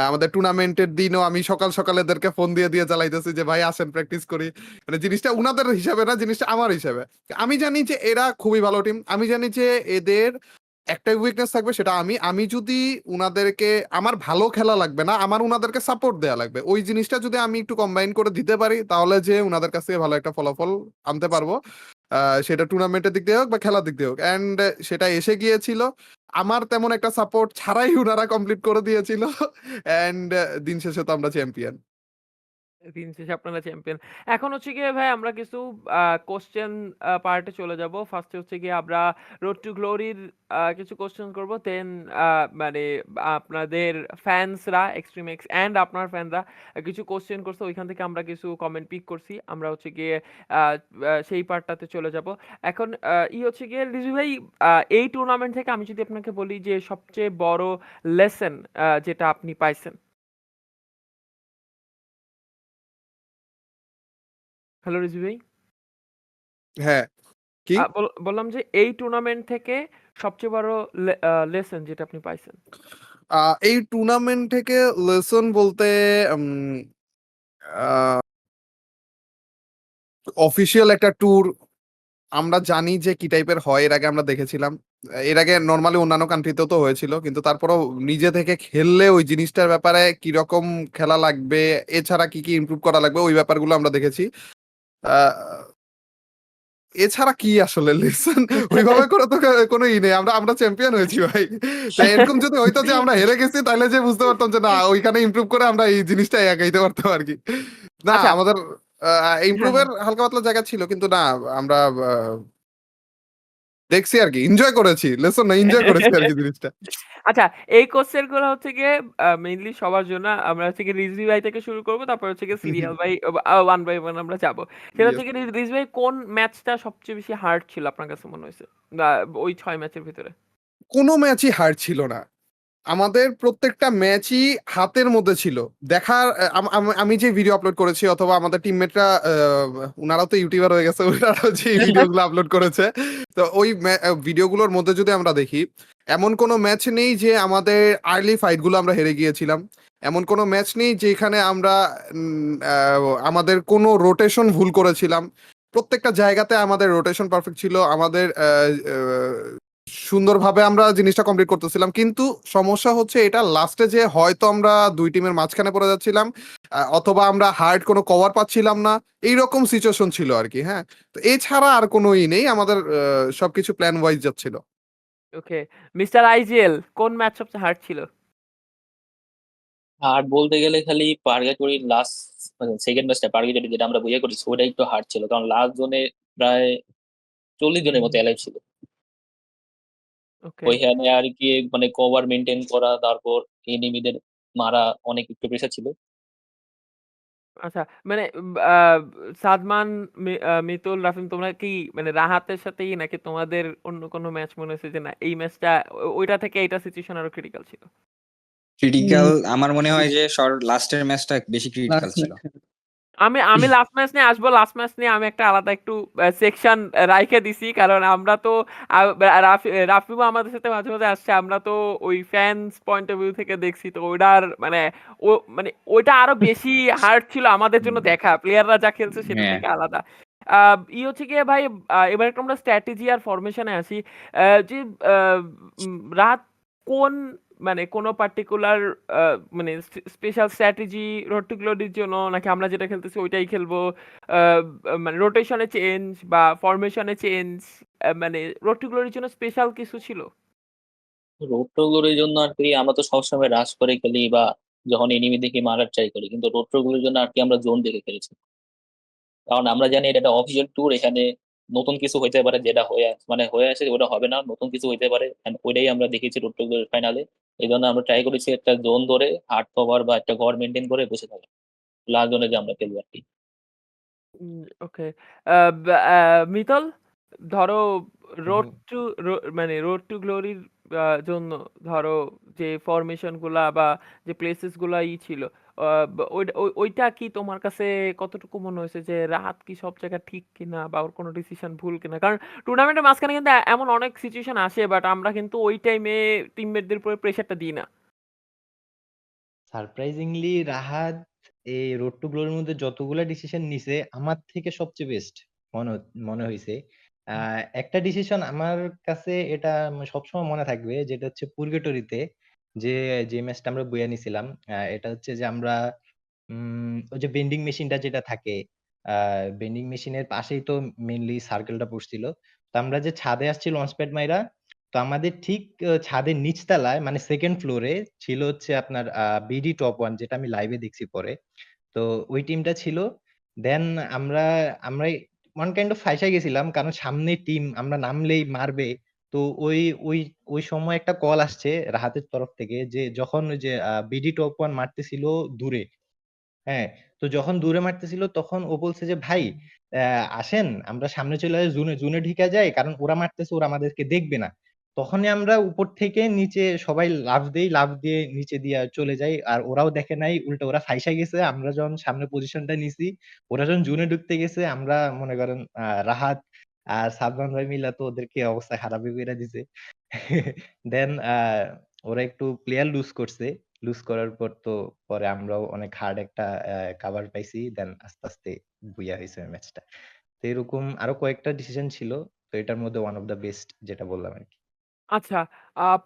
আমাদের টুর্নামেন্টের দিনও আমি সকাল সকাল এদেরকে ফোন দিয়ে দিয়ে চালাইতেছি যে ভাই আসেন প্র্যাকটিস করি। মানে জিনিসটা উনাদের হিসাবে না, জিনিসটা আমার হিসাবে। আমি জানি যে এরা খুবই ভালো টিম, আমি জানি যে এদের একটাই উইকনেস থাকবে, সেটা আমি যদি উনাদেরকে, আমার ভালো খেলা লাগবে না, আমার উনাদেরকে সাপোর্ট দেয়া লাগবে, ওই জিনিসটা যদি আমি একটু কম্বাইন করে দিতে পারি তাহলে যে উনাদের কাছ থেকে ভালো একটা ফলাফল আনতে পারবো, সেটা টুর্নামেন্টের দিক দিয়ে হোক বা খেলার দিক দিয়ে হোক। অ্যান্ড সেটা এসে গিয়েছিল। আমার তেমন একটা সাপোর্ট ছাড়াই উনারা কমপ্লিট করে দিয়েছিল এন্ড দিন শেষে তো আমরা চ্যাম্পিয়ন। দিন শেষে আপনারা চ্যাম্পিয়ন। এখন হচ্ছে গিয়ে ভাই আমরা কিছু কোয়েশ্চেন পার্টে চলে যাব। ফার্স্টে হচ্ছে গিয়ে আমরা রোড টু গ্লোরির কিছু কোয়েশ্চেন করব। দেন মানে আপনাদের ফ্যান্সরা এক্সট্রিম এক্স অ্যান্ড আপনার ফ্যানরা কিছু কোয়েশ্চেন করছে। ওইখান থেকে আমরা কিছু কমেন্ট পিক করছি। আমরা হচ্ছে গিয়ে আ আ সেই পার্টটাতে চলে যাব। এখন হচ্ছে গিয়ে রিজু ভাই, এই টুর্নামেন্ট থেকে আমি যদি আপনাকে বলি যে সবচেয়ে বড় লেসন যেটা আপনি পাইছেন? হ্যালো রিজু ভাই? হ্যাঁ, কি? বললাম যে এই টুর্নামেন্ট থেকে সবচেয়ে বড় লেসন যেটা আপনি পাইছেন। এই টুর্নামেন্ট থেকে লেসন বলতে উম আ অফিসিয়াল একটা ট্যুর আমরা জানি যে কি টাইপের হয়। এর আগে আমরা দেখেছিলাম। এর আগে নরমালি অন্যান্য কান্ট্রিতেও তো হয়েছিল। কিন্তু তারপরেও নিজে থেকে খেললে ওই জিনিসটার ব্যাপারে কিরকম খেলা লাগবে, এছাড়া কি ইমপ্রুভ করা লাগবে ওই ব্যাপারগুলো আমরা দেখেছি। আ এছাড়া কি আসলে লেসন ওইভাবে করে তো কোনো নেই। আমরা আমরা চ্যাম্পিয়ন হয়েছি ভাই। তো এরকম যদি হইতো যে আমরা হেরে গেছি তাইলে যে বুঝতে পারতাম যে না ওইখানে ইমপ্রুভ করে আমরা এই জিনিসটা আগাইতে পারতাম আরকি। না আচ্ছা। আমাদের ইমপ্রুভ হ্যাঁ, এর হালকা পাতলা জায়গা ছিল কিন্তু না আমরা দেখছি আরকি। এনজয় করেছি। লেসন না এনজয় করেছি হ্যাঁ। আরকি জিনিসটা। আচ্ছা, এই কোয়েশ্চেন গুলো হচ্ছে গিয়ে মেইনলি সবার জন্য। আমরা হচ্ছে গিয়ে রিজভী ভাই থেকে শুরু করব। তারপর হচ্ছে গিয়ে serial by one by one আমরা যাব। সেটা হচ্ছে ইয়েস। গিয়ে রিজভী ভাই, কোন ম্যাচটা সবচেয়ে বেশি হার্ড ছিল আপনার কাছে মনে হইছে? বা ওই ৬ ম্যাচের ভিতরে? কোন ম্যাচই হার ছিল না। আমাদের প্রত্যেকটা ম্যাচই হাতের মধ্যে ছিল। দেখার আমি যে ভিডিও আপলোড করেছি অথবা আমাদের টিমমেটরা উনারাও তো ইউটিউবার হয়ে গেছে। উনারাও যে ভিডিওগুলো আপলোড করেছে। তো ওই ভিডিওগুলোর মধ্যে যদি আমরা দেখি, এমন কোন ম্যাচ নেই যে আমাদের আর্লি ফাইট গুলো আমরা হেরে গিয়েছিলাম। এমন কোন ম্যাচ নেই যেখানে আমরা আমাদের কোনো রোটেশন ভুল করেছিলাম। প্রত্যেকটা জায়গাতে আমাদের রোটেশন পারফেক্ট ছিল। আমাদের সুন্দরভাবে আমরা জিনিসটা কমপ্লিট করতেছিলাম। কিন্তু সমস্যা হচ্ছে এটা লাস্টে যে হয়তো আমরা ২ টিমের মাঝখানে পড়ে যাচ্ছিলাম, অথবা আমরা হার্ড কোনো কভার পাচ্ছিলাম না। এইরকম সিচুয়েশন ছিল আরকি, হ্যাঁ? তো এছাড়া আর কোনো নেই। আমাদের সবকিছু প্ল্যান ওয়াইজ যাচ্ছিল। ওকে। মিস্টার আইজিএল, কোন ম্যাচ সবচেয়ে হার্ড ছিল? হার্ড বলতে গেলে খালি পার্গাটোরি লাস্ট মানে সেকেন্ড ম্যাচটা পার্গাটোরি যেটা আমরা বইয়ে করেছি ওটা একটু হার্ড ছিল, কারণ লাস্ট জোনে প্রায় 40 জনের মতো অ্যালাইভ ছিল। ওকে। ওইখানে আর কি মানে কভার মেনটেন করা, তারপর এনিমিদের মারা, অনেক একটু প্রেশার ছিল। আচ্ছা, মানে সাদমান, মিতুল, রাফিম, তোমরা কি মানে রাহাতের সাথেই নাকি তোমাদের অন্য কোনো ম্যাচ মনে হয়েছে যে না এই ম্যাচটা ওইটা থেকে এইটা সিচুয়েশন আরো ক্রিটিক্যাল ছিল? ক্রিটিক্যাল আমার মনে হয় যে লাস্টের ম্যাচটা বেশি ক্রিটিক্যাল লাস্ট ছিল। ম্যাচ। আমি লাস্ট ম্যাচ নিয়ে আসবো। লাস্ট ম্যাচ নিয়ে আমি একটা আলাদা একটু সেকশন রাইখে দিছি। কারণ আমরা তো রাফিমও আমাদের সাথে মাঝে, মাঝে আসছে। আমরা তো ওই ফ্যানস পয়েন্ট অফ ভিউ থেকে দেখছি। তো ওইটার মানে ও মানে ওইটা আরো বেশি হার্ড ছিল আমাদের জন্য হুম, দেখা। প্লেয়াররা যা খেলছে সেটা হ্যাঁ। থেকে আলাদা। আ হচ্ছে গিয়ে ভাই, এবার একটু আমরা স্ট্র্যাটেজি আর ফরমেশন এ আসি। যে আ রাহাত কোন মানে কোন পার্টিকুলার আ মানে স্পেশাল স্ট্র্যাটেজি রোড টু গ্লোরির জন্য, নাকি আমরা যেটা খেলতেছি ওইটাই খেলবো? আ মানে রোটেশনে চেঞ্জ বা ফরমেশনে চেঞ্জ, মানে রোড টু গ্লোরির জন্য স্পেশাল কিছু ছিল? রোড টু গ্লোরির জন্য আর কি আমরা তো সবসময় রাশ করে খেলি বা যখন এনিমি দেখি মারার ট্রাই করি, কিন্তু রোড টু গ্লোরির জন্য আর কি আমরা জোন দেখে খেলেছি। কারণ আমরা জানি এটা একটা অফিসিয়াল ট্যুর, এখানে নতুন কিছু হইতে পারে, যেটা হয়ে আছে ওটা হবে না, নতুন কিছু হইতে পারে। এন্ড ওইটাই আমরা দেখেছি রোড টু গ্লোরির ফাইনালে। এইজন্য আমরা ট্রাই করেছি একটা জোন ধরে হার্ড কভার বা একটা ঘর মেইনটেইন করে বসে থাকা। লাস্ট জোনে যে আমরা খেলবো আরকি। ওকে। আ মিতল, ধরো রোড হুম। টু মানে রোড টু গ্লোরির জন্য ধরো যে ফরমেশন গুলা বা যে প্লেসেস গুলা ছিল, ওইটা কি তোমার কাছে কতটুকু মনে হয়েছে যে রাহাত কি সব জায়গা ঠিক কিনা বা ওর কোনো ডিসিশন ভুল কিনা? কারণ টুর্নামেন্টের মাঝখানে কিন্তু এমন অনেক সিচুয়েশন আসে, বাট আমরা কিন্তু ওই টাইমে টিমমেটদের উপরে প্রেশারটা দিই না। সারপ্রাইজিংলি রাহাত এই রোড টু গ্লোরির মধ্যে যতগুলা ডিসিশন নিছে আমার থেকে সবচেয়ে বেস্ট মনে হইছে। একটা ডিসিশন আমার কাছে এটা সবসময় মনে থাকবে, যেটা হচ্ছে পুরগেটরিতে যে যে ম্যাচটা আমরা বইয়া নিছিলাম। এটা হচ্ছে যে আমরা ওই যে বেন্ডিং মেশিনটা যেটা থাকে, বেন্ডিং মেশিনের পাশেই তো মেইনলি সার্কেলটা পড়ছিল। তো আমরা যে ছাদে আসছি লঞ্চ প্যাড মাইরা, তো আমাদের ঠিক ছাদের নিচতলায় মানে সেকেন্ড ফ্লোরে ছিল হচ্ছে আপনার বিডি টপ ওয়ান, যেটা আমি লাইভে দেখছি পরে। তো ওই টিমটা ছিল। দেন আমরা আমরা ওয়ান কাইন্ড অফ ফাইসা গেছিলাম, কারণ সামনে টিম আমরা নামলেই মারবে। তো ওই ওই ওই সময় একটা কল আসছে রাহাতের তরফ থেকে, যে যখন ওই যে বিডি টপ ওয়ান মারতেছিল দূরে, হ্যাঁ, তো যখন দূরে মারতেছিল তখন ও বলছে যে ভাই আসেন আমরা সামনে চলে যাই, জুনে জুনে ঢুকে যাই, কারণ ওরা মারতেছে, ওরা আমাদেরকে দেখবে না। তখনই আমরা উপর থেকে নিচে সবাই লাফ দেই, লাফ দিয়ে নিচে দিয়ে চলে যাই, আর ওরাও দেখে নাই, উল্টো ওরা ফাইসা গেছে। আমরা যখন সামনে পজিশনটা নিছি, ওরা যখন জুনে ঢুকতে গেছে, আমরা মনে করেন রাহাত আর সাদমান ভাই মিলা তো ওদেরকে অবস্থা খারাপই করে দিছে। দেন ওরা একটু প্লেয়ার লুজ করছে। লুজ করার পর তো পরে আমরাও অনেক হার্ড একটা কাভার পাইছি, দেন আস্তে আস্তে বুইয়া হয়েছে ম্যাচটা। তো এরকম আরো কয়েকটা ডিসিশন ছিল, তো এটার মধ্যে ওয়ান অফ দা বেস্ট যেটা বললাম আর কি। আচ্ছা,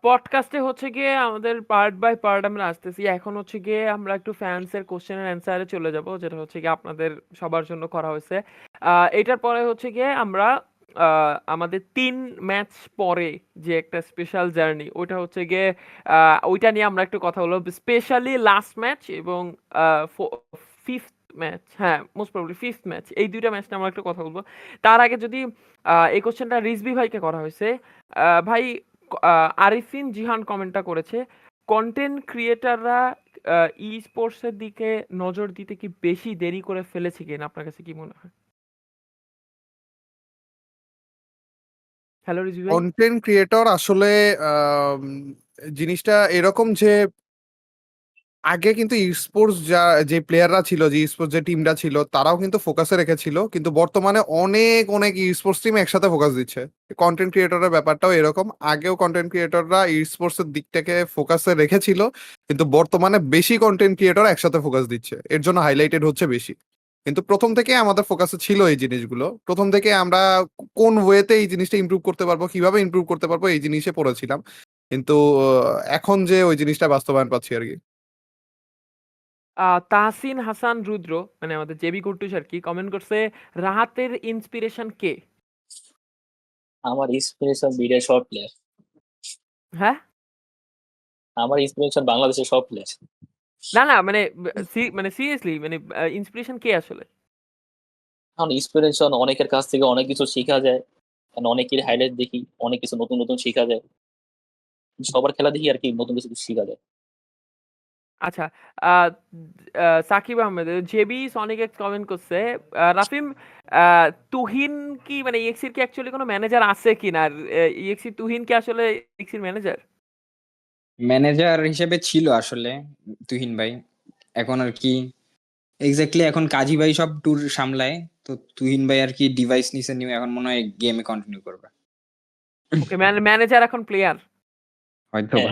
পডকাস্টে হচ্ছে গিয়ে আমাদের পার্ট বাই পার্ট আমরা আসতেছি। এখন হচ্ছে গিয়ে আমরা একটু ফ্যান্সের কোশ্চেন এন্ড অ্যান্সারে চলে যাব, যেটা হচ্ছে গিয়ে আপনাদের সবার জন্য করা হয়েছে। এটার পরে হচ্ছে গিয়ে আমরা আমাদের ৩ ম্যাচ পরে যে একটা স্পেশাল জার্নি, ওইটা হচ্ছে গিয়ে ওইটা নিয়ে আমরা একটু কথা বলবো। স্পেশালি লাস্ট ম্যাচ এবং 5th ম্যাচ, হ্যাঁ মোস্ট প্রবাবলি 5th ম্যাচ, এই ২টা ম্যাচ নিয়ে আমরা একটু কথা বলবো। তার আগে যদি এই কোশ্চেনটা রিজভি ভাইকে করা হয়েছে। ভাই, আরিফিন জিহান কমেন্টটা করেছে, কন্টেন্ট ক্রিয়েটাররা ই স্পোর্টস এর দিকে নজর দিতে কি বেশি দেরি করে ফেলেছে কিনা, আপনার কাছে কি মনে হয়? হ্যালো রিজভি ভাই। কন্টেন্ট ক্রিয়েটর আসলে আম, জিনিসটা এরকম যে আগে কিন্তু স্পোর্টস যে প্লেয়াররা ছিল, যে স্পোর্টস যে টিমটা ছিল, তারাও কিন্তু ফোকাসে রেখেছিল, কিন্তু বর্তমানে অনেক অনেক স্পোর্টস টিম একসাথে ফোকাস দিচ্ছে। কন্টেন্ট ক্রিয়েটরের ব্যাপারটাও এরকম, আগেও কন্টেন্ট ক্রিয়েটররা স্পোর্টস এর দিকটাকে ফোকাসে রেখেছিল, কিন্তু বর্তমানে বেশি কন্টেন্ট ক্রিয়েটর একসাথে ফোকাস দিচ্ছে, এর জন্য হাইলাইটেড হচ্ছে বেশি। কিন্তু প্রথম থেকে আমাদের ফোকাসে ছিল এই জিনিসগুলো, প্রথম থেকে আমরা কোন ওয়েতে এই জিনিসটা ইমপ্রুভ করতে পারবো, কিভাবে ইমপ্রুভ করতে পারবো, এই জিনিসে পড়েছিলাম। কিন্তু এখন যে ওই জিনিসটা বাস্তবায়ন পাচ্ছি আর কি। তাহসিন হাসান রুদ্র, মানে আমাদের জেবি কুট্টুস আর কি, কমেন্ট করছে, রাহাতের ইন্সপিরেশন কে? আমার ইন্সপিরেশন বিডের সব প্লেয়ার। হ্যাঁ, আমার ইন্সপিরেশন বাংলাদেশের সব প্লেয়ার। না না, মানে মানে সিরিয়াসলি, মানে ইন্সপিরেশন কে আসলে? কারণ ইন্সপিরেশন অনেকের কাছ থেকে অনেক কিছু শেখা যায়, কারণ অনেকের হাইলাইট দেখি, অনেক কিছু নতুন নতুন শেখা যায়। সবার খেলা দেখি আর কি, নতুন কিছু শেখা যায়। আচ্ছা, আ Sakib Ahmed JB sonic X comment করছে, রাফিম, আ তুহিন কি মানে ইএক্সির কি অ্যাকচুয়ালি কোনো ম্যানেজার আছে কিনা? আর ইএক্সি তুহিন কি আসলে ইএক্সির ম্যানেজার? ম্যানেজার হিসেবে ছিল আসলে তুহিন ভাই, এখন আর কি এক্স্যাক্টলি এখন কাজী ভাই সব ট্যুর সামলায়। তো তুহিন ভাই আর কি ডিভাইস নিছে নিয়ে এখন মনে হয় গেমে কন্টিনিউ করবে ওকে, ম্যানেজার এখন প্লেয়ার। হয়তো বা।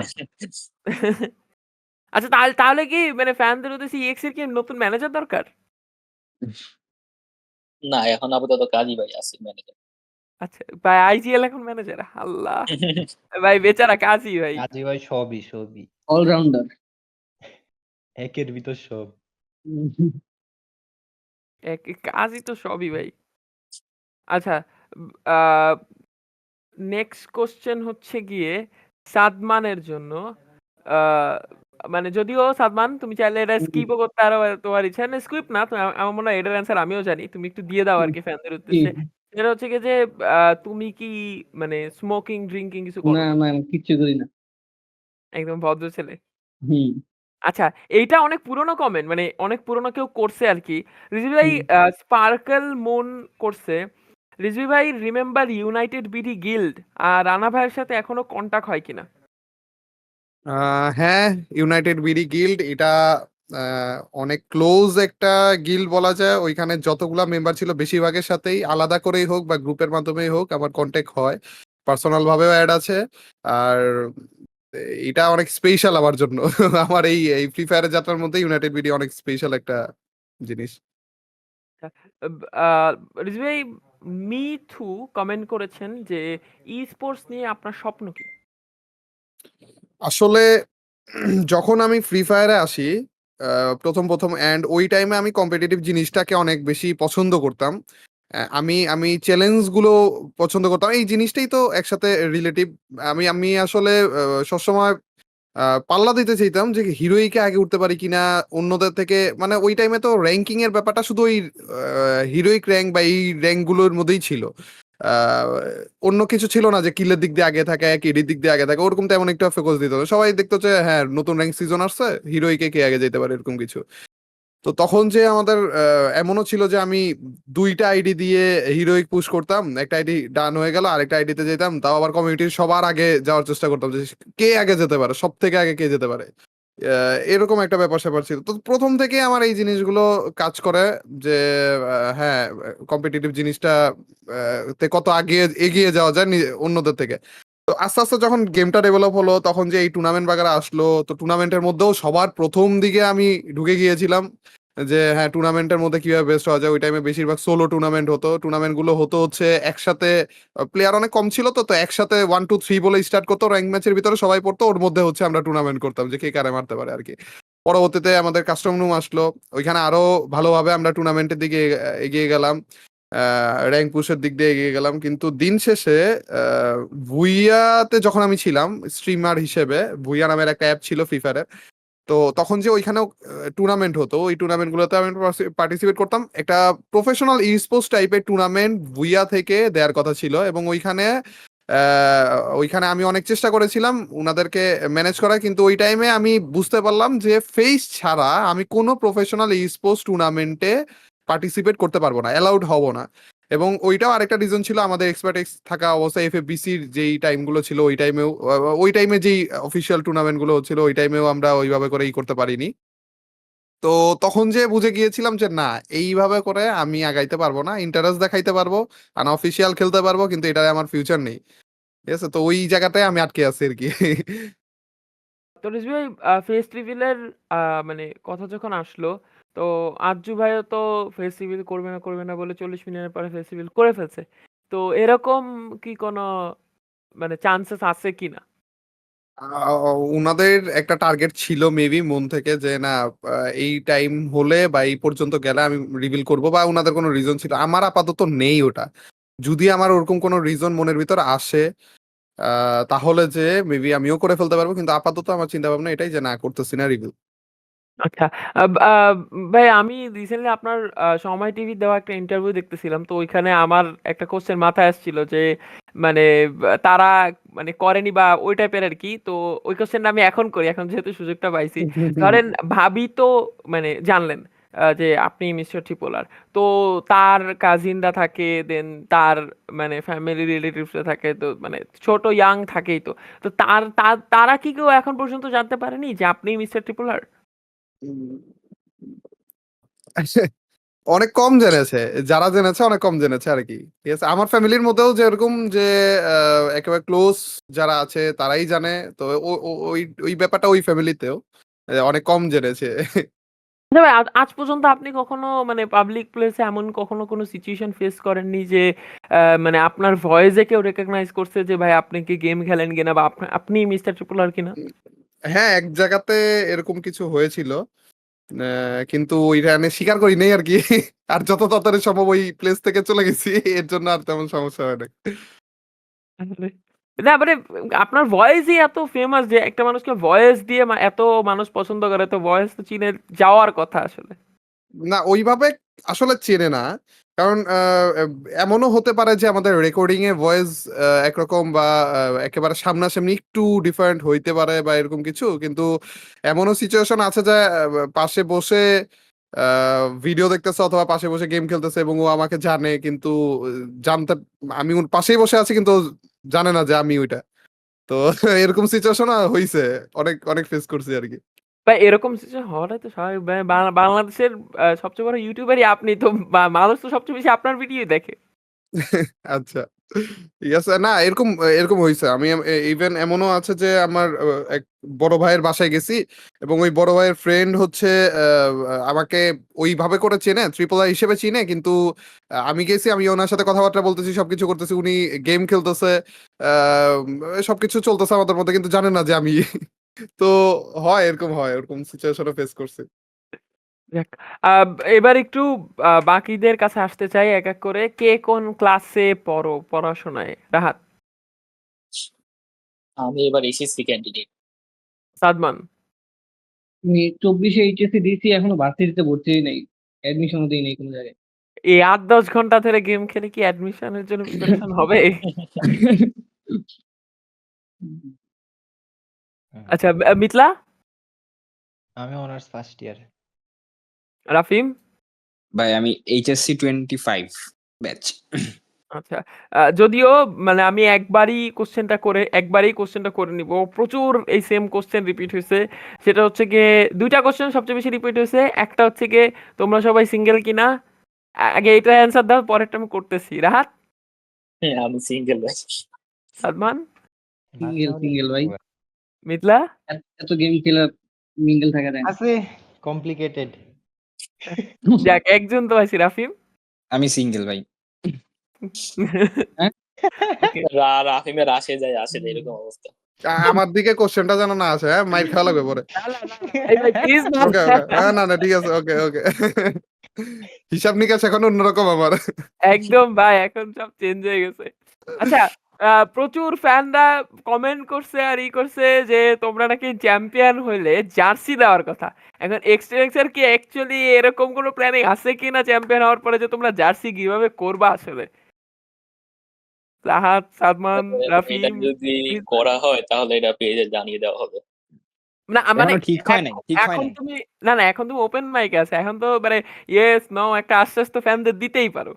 আচ্ছা, তাহলে তাহলে কি মানে ফ্যানদের উদ্দেশ্যে ইএক্সির কি নতুন ম্যানেজার দরকার? না, এখন আপাতত কাজী ভাই আছে ম্যানেজার। আচ্ছা ভাই, আইজিএল এখন ম্যানেজার, আল্লাহ ভাই বেচারা কাজী ভাই। কাজী ভাই সবই সবই, অলরাউন্ডার। একের ভিতর সব। কাজই তো সবই ভাই। আচ্ছা, আ নেক্সট কোশ্চেন হচ্ছে গিয়ে সাদমানের জন্য। আ মানে যদিও সাদমান তুমি চাইলে এটা স্কিপও করতে পারো, তোমার ইচ্ছা। না স্কিপ না, আমার মনে হয় এটার অ্যান্সার আমিও জানি। তুমি একটু দিয়ে দাও আরকি ফ্যানদের উদ্দেশ্যে। সেটা হচ্ছে গিয়ে যে তুমি কি মানে স্মোকিং, ড্রিংকিং কিছু করো? না না, আমি কিচ্ছু করি না। একদম ভদ্র ছেলে। হুম আচ্ছা, এইটা অনেক পুরনো কমেন্ট, মানে অনেক পুরনো কেউ করছে আরকি। রিজভি ভাই স্পার্কল মুন করছে, রিজভি ভাই রিমেম্বার ইউনাইটেড বিডি গিল্ড আর রানা ভাইয়ের সাথে এখনো কনট্যাক্ট হয় কিনা? হ্যাঁ, ইউনাইটেড বিডি গিল্ড এটা অনেক ক্লোজ একটা গিল্ড বলা যায়। ওইখানে যতগুলা মেম্বার ছিল বেশিরভাগের সাথেই আলাদা করেই হোক বা গ্রুপের মাধ্যমেই হোক আমার কন্ট্যাক্ট হয়, পার্সোনাল ভাবেও অ্যাড আছে। আর এটা অনেক স্পেশাল আমার জন্য। আমার এই এই ফ্রি ফায়ারের যাত্রার মধ্যে ইউনাইটেড বিডি অনেক স্পেশাল একটা জিনিস। আ রিজভি ভাই, মিথু কমেন্ট করেছেন যে ই স্পোর্টস নিয়ে আপনার স্বপ্ন কি? আসলে যখন আমি ফ্রি ফায়ারে আসি প্রথম প্রথম, অ্যান্ড ওই টাইমে আমি কম্পিটিটিভ জিনিসটাকে অনেক বেশি পছন্দ করতাম। আমি চ্যালেঞ্জ গুলো পছন্দ করতাম। এই জিনিসটাই তো একসাথে রিলেটিভ। আমি আসলে সবসময় পাল্লা দিতে চাইতাম যে হিরোইকে আগে উঠতে পারি কিনা অন্যদের থেকে। মানে ওই টাইমে তো র্যাঙ্কিং এর ব্যাপারটা শুধু ওই হিরোইক র্যাঙ্ক বা এই র্যাঙ্ক গুলোর মধ্যেই ছিল। আহ, অন্য কিছু ছিল না যে কিলের দিক দিয়ে আগে থাকে, কেডির দিক দিয়ে আগে থাকে, ওরকম তেমন একটা ফোকাস দিত না। সবাই দেখতো যে হ্যাঁ নতুন র্যাঙ্ক সিজন আসছে, হিরোইকে কে আগে যেতে পারে, এরকম কিছু। তো তখন যে আমাদের এমনও ছিল যে আমি 2টা আইডি দিয়ে হিরোইক পুশ করতাম, একটা আইডি ডান হয়ে গেল, আরেকটা আইডিতে যেতাম, তাও আবার কমিউনিটির সবার আগে যাওয়ার চেষ্টা করতাম যে কে আগে যেতে পারে, সব থেকে আগে কে যেতে পারে। এরকম একটা ব্যাপার স্যাপার ছিল। তো প্রথম থেকে আমার এই জিনিসগুলো কাজ করে যে হ্যাঁ কম্পিটিটিভ জিনিসটা তে কত আগে এগিয়ে যাওয়া যায় অন্যদের থেকে। তো আস্তে আস্তে যখন গেমটা ডেভেলপ হলো, তখন যে এই টুর্নামেন্ট বাগেরা আসলো, তো টুর্নামেন্টের মধ্যেও সবার প্রথম দিকে আমি ঢুকে গিয়েছিলাম যে হ্যাঁ টুর্নামেন্টের মধ্যে কিভাবে বেস্ট হওয়া যায়। ওই টাইমে বেশিরভাগ সোলো টুর্নামেন্ট হতো। টুর্নামেন্ট গুলো হতো হচ্ছে একসাথে, প্লেয়ার অনেক কম ছিল, তো একসাথে 1 2 3 বলে স্টার্ট করতো, র্যাঙ্ক ম্যাচের ভিতরে সবাই পড়তো, ওর মধ্যে হচ্ছে আমরা টুর্নামেন্ট করতাম যে কে কারে মারতে পারে আর কি। পরবর্তীতে আমাদের কাস্টম রুম আসলো, ওইখানে আরো ভালোভাবে আমরা টুর্নামেন্টের দিকে এগিয়ে গেলাম, র্যাঙ্ক পুশের দিক দিয়ে এগিয়ে গেলাম। কিন্তু দিন শেষে আহ, ভুইয়াতে যখন আমি ছিলাম স্ট্রিমার হিসেবে, ভুইয়া নামের একটা অ্যাপ ছিল ফ্রি ফায়ারের। তো তখন যে ওইখানেও টুর্নামেন্ট হতো, ওই টুর্নামেন্ট গুলোতে আমি পার্টিসিপেট করতাম। একটা প্রফেশনাল ই স্পোর্টস টাইপের টুর্নামেন্ট ভুইয়া থেকে দেওয়ার কথা ছিল, এবং আহ, ওইখানে আমি অনেক চেষ্টা করেছিলাম উনাদেরকে ম্যানেজ করা। কিন্তু ওই টাইমে আমি বুঝতে পারলাম যে ফেস ছাড়া আমি কোনো প্রফেশনাল ই স্পোর্টস টুর্নামেন্টে পার্টিসিপেট করতে পারবো না, অ্যালাউড হব না। এবং ওইটাও আরেকটা রিজন ছিল, আমাদের এক্সপার্ট থাকা অবস্থায় এফএফবিসির যেই টাইমগুলো ছিল, ওই টাইমে যেই অফিসিয়াল টুর্নামেন্ট গুলো হচ্ছিল, ওই টাইমেও আমরা ওইভাবে করে করতে পারিনি। তো তখন যে বুঝে গিয়েছিলাম যে না, এইভাবে করে আমি আগাইতে পারবো না। ইন্টারেস্ট দেখাইতে পারবো, আনঅফিসিয়াল খেলতে পারবো, কিন্তু এটা আমার ফিউচার নেই। ঠিক আছে, তো ওই জায়গাটায় আমি আটকে আছি আর কি। তো রিজভী ভাই, ফেস রিভিলের মানে কথা যখন আসলো, তো আজ্জু ভাইও তো ফেস রিভিল করবে না বলে 40 মিনিটের পরে ফেস রিভিল করে ফেলছে। তো এরকম কি কোনো মানে চান্সেস আছে কিনা? উনাদের একটা টার্গেট ছিল মেবি মন থেকে যে না, এই টাইম হলে বা এই পর্যন্ত গেলে আমি রিভিল করব, বা উনাদের কোনো রিজন ছিল। আমার আপাতত নেই ওটা। যদি আমার ওরকম কোনো রিজন মনের ভিতর আসে, তাহলে যে মেবি আমিও করে ফেলতে পারবো, কিন্তু আপাতত আমার চিন্তা ভাবনা এটাই যে না, করতেছি না রিভিল। আচ্ছা। ভাই আমি রিসেন্টলি আপনার সময় টিভি দেওয়া একটা ইন্টারভিউ দেখতেছিলাম। তো ওইখানে আমার একটা কোশ্চেন মাথায় আসছিল যে মানে তারা মানে করেনি বা ওই টাইপের আর কি। তো ওই কোশ্চেনটা আমি এখন করি, এখন যেহেতু সুযোগটা পাইছি। ধরেন ভাবি তো মানে জানলেন যে আপনি মিস্টার ট্রিপোলার। তো তার কাজিনরা থাকে, দেন তার মানে ফ্যামিলি রিলেটিভসরা থাকে, তো মানে ছোট ইয়াং থাকেই তো। তো তারা কি কেউ এখন পর্যন্ত জানতে পারেনি যে আপনি মিস্টার ট্রিপোলার? অনেক কম জেনেছে, যারা জেনেছে অনেক কম জেনেছে আর কি। ঠিক আছে, আমার ফ্যামিলির মধ্যেও যেরকম যে একেবারে ক্লোজ যারা আছে তারাই জানে। তো ওই ওই ব্যাপারটা ওই ফ্যামিলিতেও অনেক কম জেনেছে। আচ্ছা ভাই, আজ পর্যন্ত আপনি কখনো মানে পাবলিক প্লেসে এমন কখনো কোনো সিচুয়েশন ফেস করেননি যে মানে আপনার ভয়েসে কেউ রেকগনাইজ করছে যে ভাই আপনি কি গেম খেলেন কিনা, বা আপনি মিস্টার ট্রিপলার কিনা? হ্যাঁ, এক জায়গাতে এরকম কিছু হয়েছিল, কিন্তু ওইটা আমি স্বীকার করি নাই আর কি। আর যত তাড়াতাড়ি সম্ভব ওই প্লেস থেকে চলে গেছি, এর জন্য আর তেমন সমস্যা হয় না। আসলে না মানে আপনার ভয়েসই এত ফেমাস যে একটা মানুষকে ভয়েস দিয়ে এত মানুষ পছন্দ করে, তো ভয়েস তো চিনে যাওয়ার কথা আসলে। না, ওইভাবে আসলে চেনে না। কারণ এমনও হতে পারে যে আমাদের রেকর্ডিং এ ভয়েস একরকম, বা একেবারে সামনাসামনি একটু ডিফারেন্ট হইতে পারে বা এরকম কিছু। কিন্তু এমনও সিচুয়েশন আছে যে পাশে বসে ভিডিও দেখতেছে অথবা পাশে বসে গেম খেলতেছে, এবং ও আমাকে জানে, কিন্তু জানতে আমি ওর পাশেই বসে আছি, কিন্তু ও জানে না যে আমি ওইটা। তো এরকম সিচুয়েশন হয়েছে, অনেক অনেক ফেস করছি আর কি। ভাই এরকম সিচুয়েশন হওয়াটাই তো স্বাভাবিক ভাই। বাংলাদেশের সবচেয়ে বড় ইউটিউবারই আপনি, তো মানুষ তো সবচেয়ে বেশি আপনার ভিডিও দেখে। আচ্ছা, ঠিক আছে। না, এরকম এরকম হয়েছে। আমি ইভেন এমনও আছে যে আমার এক বড় ভাইয়ের বাসায় গেছি, এবং ওই বড় ভাইয়ের ফ্রেন্ড হচ্ছে আমাকে ওইভাবে করে চেনে, ট্রিপল আই হিসেবে চিনে। কিন্তু আমি গেছি, আমি ওনার সাথে কথাবার্তা বলতেছি, সবকিছু করতেছি, উনি গেম খেলতেছে, আহ, সবকিছু চলতেছে আমাদের মধ্যে, কিন্তু জানে না যে আমি। তো হয়, এরকম হয়, এরকম সিচুয়েশনে ফেস করছি। যাক, এবার একটু বাকিদের কাছে আসতে চাই এক এক করে। কে কোন ক্লাসে পড়ো পড়াশোনায়? রাহাত, আমি এবার এসএসসি ক্যান্ডিডেট। সাদমান, আমি 24-এ এইচএসসি দিয়েছি, এখনো ভার্সিটিতে ভর্তি হই নাই, অ্যাডমিশনও দিই নাই কোনো জায়গায়। এই ৮-১০ ঘন্টা ধরে গেম খেলে কি অ্যাডমিশনের জন্য প্রিপারেশন হবে? আচ্ছা, মিতলা, আমি অনার্স ফার্স্ট ইয়ার। রাফিম? ভাই আমি এইচএসসি 25 ব্যাচ। আচ্ছা, যদিও মানে আমি একবারই কোশ্চেনটা করে নিব। প্রচুর এই সেম কোশ্চেন রিপিট হয়েছে। সেটা হচ্ছে গিয়ে ২ টা কোশ্চেন সবচেয়ে বেশি রিপিট হয়েছে। একটা হচ্ছে গিয়ে তোমরা সবাই সিঙ্গেল কিনা? আগে এটা অ্যান্সার দাও, পরেরটা আমি করতেছি। রাহাত, হ্যাঁ, আমি সিঙ্গেল ভাই। সাদমান, সিঙ্গেল মাঝে সিঙ্গেল ভাই, মিতলা? এত গেম খেলা মিঙ্গেল থাকা যায় না। আছে কমপ্লিকেটেড। যাক, একজন তো আছি, রাফিম। আমি সিঙ্গেল ভাই। হ্যাঁ? ওকে। রাফিমের আসে যায় এরকম অবস্থা। আমার দিকে কোশ্চেনটা যেন না আসে, হ্যাঁ মাইর খাওয়া লাগবে পরে। না, না, না, না, ভাই, ভাই, প্লিজ না। ওকে ওকে, হ্যাঁ না না ঠিক আছে, ওকে ওকে। হিসাব নিকাশ এখন অন্যরকম আমার। একদম ভাই, এখন সব চেঞ্জ হয়ে গেছে। আচ্ছা, প্রচুর ফ্যানরা কমেন্ট করছে আর করছে যে তোমরা নাকি চ্যাম্পিয়ন হইলে জার্সি দেওয়ার কথা। এখন এক্সট্রিমএক্স এর কি অ্যাকচুয়ালি এরকম কোনো প্ল্যানিং আছে কিনা চ্যাম্পিয়ন হওয়ার পরে যে তোমরা জার্সি কিভাবে করবা আসলে? রাহাত, সাদমান, এটা রাফিম, যদি প্লিজ। করা হয় তাহলে এটা পেজে জানিয়ে দেওয়া হবে। না মানে এখনো ঠিক হয় নাই, এখন ঠিক হয় এখন নাই। তুমি না, না, এখন তুমি ওপেন মাইকে আছে। এখন তো মানে ইয়েস নো একটা আশ্বাস তো ফ্যানদের দিতেই পারো।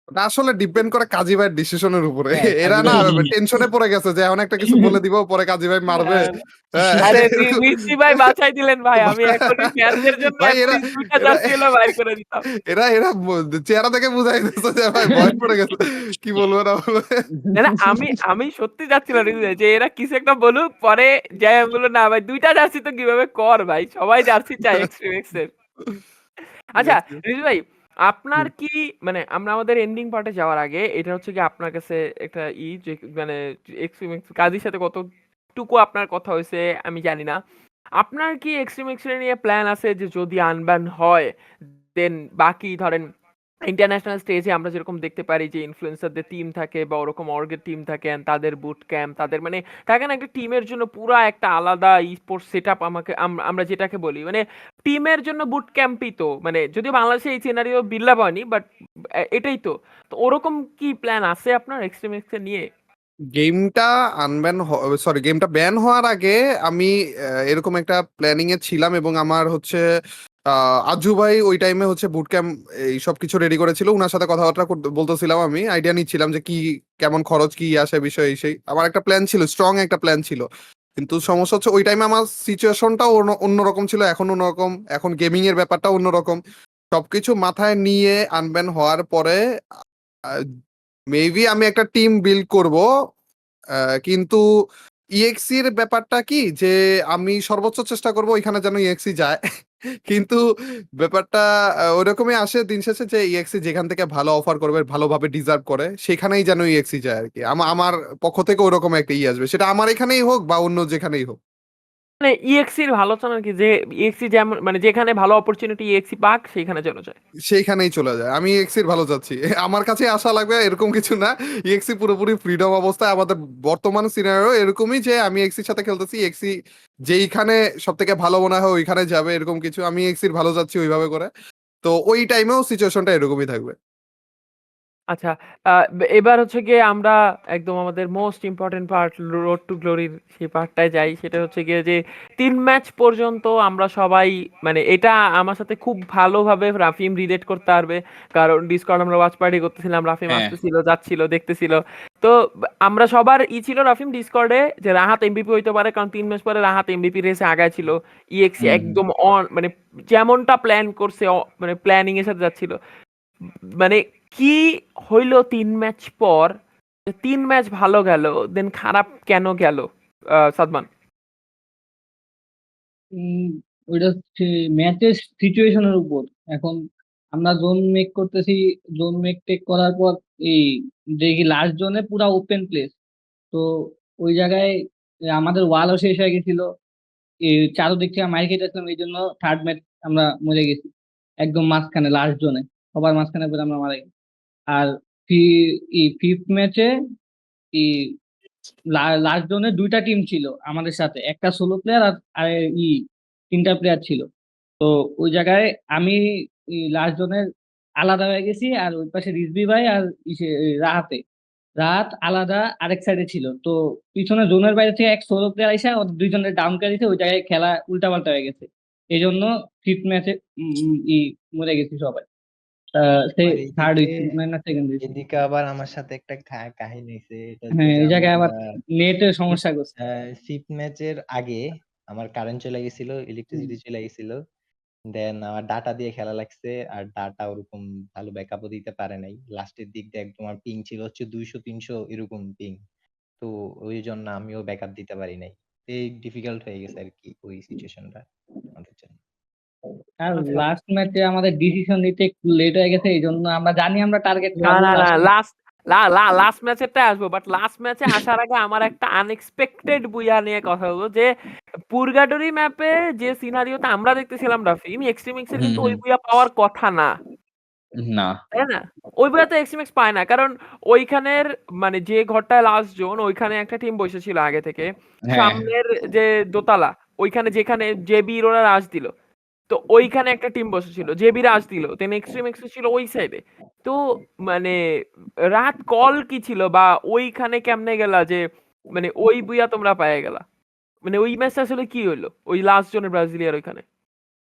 ওটা আসলে ডিপেন্ড করে কাজী ভাইয়ের ডিসিশনের উপরে। হ্যাঁ, এরা কাজী না ভাই। টেনশনে পড়ে গেছে যে এখন একটা কিছু বলে দিব, পরে কাজী ভাই মারবে। হ্যাঁ। আরে রিজভি ভাই বাঁচাই দিলেন ভাই। আমি এখনই ফ্যানদের জন্য ভাই এরা এটলিস্ট ২ টা এরা জার্সি হলেও বাইর করে দিতাম। এরা চেহারা দেখে বুঝাই দিচ্ছে যে ভাই ভয় পড়ে গেছে, কি বলবো না বলবো। না, না, আমি সত্যি চাচ্ছিলাম রিজভি ভাই যে এরা কিছু একটা বলুক, পরে যাই আমি বলবো না ভাই ২ টা জার্সি তো কিভাবে কর ভাই। সবাই জার্সি চায় এক্সট্রিম এক্স এর। আচ্ছা, রিজু ভাই, আপনার কি মানে আমরা আমাদের এন্ডিং পার্টে যাওয়ার আগে এটা হচ্ছে কি আপনার কাছে একটা যে মানে এক্সট্রিম কাজীর সাথে কতটুকু আপনার কথা হয়েছে আমি জানি না। আপনার কি এক্সট্রিম নিয়ে প্ল্যান আছে যে যদি আনব্যান হয় দেন বাকি ধরেন ইন্টারন্যাশনাল স্টেজে আমরা যেরকম দেখতে পারি যে ইনফ্লুয়েন্সারদের টিম থাকে বা ওরকম অর্গের টিম থাকে and তাদের বুট ক্যাম্প তাদের মানে থাকে না একটা টিমের জন্য পুরা একটা আলাদা স্পোর্টস সেট আপ আমাকে আমরা যেটাকে বলি মানে টিমের জন্য বুট ক্যাম্পই তো মানে যদিও বাংলাদেশে এই সিনারিও বিল্লাভ হয়নি বাট এটাই তো। তো ওরকম কি প্ল্যান আছে আপনার এক্সট্রিম নিয়ে? গেমটা গেমটা ব্যান হওয়ার আগে আমি এরকম একটা প্ল্যানিং এ ছিলাম, এবং আমার হচ্ছে আজু ভাই ওই টাইমে হচ্ছে বুট ক্যাম্প এই সব কিছু রেডি করেছিল, উনার সাথে কথাবার্তা বলতেছিলাম, আমি আইডিয়া নিচ্ছিলাম যে কি কেমন খরচ কি আসে বিষয় এই সেই। আমার একটা প্ল্যান ছিল, স্ট্রং একটা প্ল্যান ছিল, কিন্তু সমস্যা হচ্ছে ওই টাইমে আমার সিচুয়েশনটাও অন্যরকম ছিল, এখন অন্যরকম, এখন গেমিং এর ব্যাপারটা অন্যরকম। সবকিছু মাথায় নিয়ে আনব্যান হওয়ার পরে মেবি আমি একটা টিম বিল্ড করব, কিন্তু ইএক্সি এর ব্যাপারটা কি যে আমি সর্বোচ্চ চেষ্টা করব ওইখানে যেন ইএক্সি যায়। কিন্তু ব্যাপারটা ওইরকমই আসে দিন শেষে যে ইএক্সি যেখান থেকে ভালো অফার করবে, ভালোভাবে ডিজার্ভ করে, সেখানেই যেন ইএক্সি যায় আর কি। আমার পক্ষ থেকে ওরকম একটা আসবে, সেটা আমার এখানেই হোক বা অন্য যেখানেই হোক। মানে ইএক্সির ভালো চান আর কি যে ইএক্সি যেমন মানে যেখানে ভালো অপরচুনিটি ইএক্সি পাক সেখানে চলে যায়। সেইখানেই চলে যায়, আমি ইএক্সির ভালো চাচ্ছি। আমার কাছে আসা লাগবে এরকম কিছু না, ইএক্সি পুরোপুরি ফ্রিডম অবস্থায় আমাদের বর্তমান সিনারিও এরকমই যে আমি এক্সির সাথে খেলতেছি, এক্সি যেইখানে সব থেকে ভালো মনে হয় ওইখানে যাবে, এরকম কিছু। আমি এক্সির ভালো যাচ্ছি ওইভাবে করে, তো ওই টাইমেও সিচুয়েশনটা এরকমই থাকবে। আচ্ছা, এবার হচ্ছে গিয়ে আমরা একদম আমাদের most important part road to গ্লোরির সেই পার্টটায় যাই। সেটা হচ্ছে গিয়ে যে ৩ ম্যাচ পর্যন্ত আমরা সবাই মানে এটা আমার সাথে খুব ভালোভাবে রাফিম রিলেট করতে পারবে। কারণ ডিসকর্ড আমরা ওয়াচ পার্টি করতেছিলাম, রাফিম হ্যাঁ। আসতেছিল, যাচ্ছিল, দেখতেছিল। তো আমরা সবার ছিল রাফিম ডিসকর্ডে যে রাহাত এমভিপি হইতে পারে কারণ ৩ ম্যাচ পরে রাহাত এমভিপি রেসে আগায় ছিল। ইএক্সি হুম, হুম। একদম মানে যেমনটা প্ল্যান করছে মানে প্ল্যানিং এর সাথে যাচ্ছিল। মানে কি হইল ৩ ম্যাচ পর? ৩ ম্যাচ ভালো গেল, দেন খারাপ কেন গেল? সাদমান। উম, ওইটা হচ্ছে ম্যাচের সিচুয়েশনের উপর। এখন আমরা জোন মেক করতেছি, জোন মেক টেক করার পর এই দেখি লাস্ট জোনে পুরা ওপেন প্লেস, তো ওই জায়গায় আমাদের ওয়ালও শেষ হয়ে গেছিল, এই চারদিক থেকে মাইর খেতেছিলাম, এই জন্য থার্ড ম্যাচ আমরা মরে গেছি একদম মাঝখানে, লাস্ট জোনে, সবার মাঝখানে পরে আমরা মারা গেছি। আর ফিফথ ম্যাচে লাস্ট জোনে দুইটা টিম ছিল আমাদের সাথে, একটা সোলো প্লেয়ার আর আর ই তিনটা প্লেয়ার ছিল। তো ওই জায়গায় আমি লাস্ট জোনের আলাদা হয়ে গেছি, আর ওই পাশে রিজভি ভাই আর রাহাতে, রাত আলাদা আরেক সাইডে ছিল। তো পিছনে জোনের বাইরে থেকে এক সোলো প্লেয়ার এসে ওদের দুইজনের ডাউন করে দিয়েছে, ওই জায়গায় খেলা উল্টাপাল্টা হয়ে গেছে। এই জন্য ফিফথ ম্যাচে মরে গেছি সবাই। সেই আর থার্ড এদিকে হইছি না সেকেন্ড হইছি। এদিকে আবার আমার সাথে একটা কাহিনী হয়েছে, এটা হচ্ছে হ্যাঁ, যে এই জায়গায় আবার আমরা নেটের সমস্যা করছে। ফিফথ ম্যাচের আগে আমার কারেন্ট চলে গেছিল, ইলেকট্রিসিটি চলে গেছিল। দেন আমার ডাটা দিয়ে খেলা লাগছে, আর ডাটা ওরকম ভালো ব্যাকআপও দিতে পারে নাই। লাস্টের দিক দিয়ে একদম আমার পিং ছিল হচ্ছে 200-300 এরকম পিং। তো ওই জন্য আমিও ব্যাকআপ দিতে পারি নাই। এই ডিফিকাল্ট হয়ে গেছে আর কি ওই সিচুয়েশনটা আমাদের জন্য। আর আচ্ছা লাস্ট ম্যাচে আমাদের ডিসিশন নিতে একটু লেট হয়ে গেছে, এই জন্য আমরা জানি আমরা টার্গেট না খাবো না না লাস্ট। লাস্ট ম্যাচেরটা আসবো, বাট লাস্ট ম্যাচে আসার আগে আমার একটা আনএক্সপেক্টেড বুয়া নিয়ে কথা হলো যে পুরগাটরি ম্যাপে যে সিনারিওতে আমরা দেখতেছিলাম রাফিম, এক্সট্রিমিক্সের হুম কিন্তু ওই হুম বুয়া পাওয়ার কথা না, না তাই না? ওই বুয়াতে এক্সট্রিমিক্স পায় না, কারণ ওইখানের মানে যে ঘরটায় লাস্ট জোন ওইখানে একটা টিম বসেছিল আগে থেকে, হ্যাঁ সামনের যে দোতলা ওইখানে যেখানে জেবির ওরা রাশ দিল, তো ওইখানে একটা টিম বসেছিল, জেবি রাজ দিল, দেন এক্সট্রিম এক্স ছিল ওই সাইডে। তো মানে রাত কল কি ছিল বা ওইখানে কেমনে গেলা যে মানে ওই বুয়া তোমরা পায়ে গেলা, মানে ওই ম্যাচটা আসলে কি হলো ওই লাস্ট জনের ব্রাজিলিয়ার ওইখানে?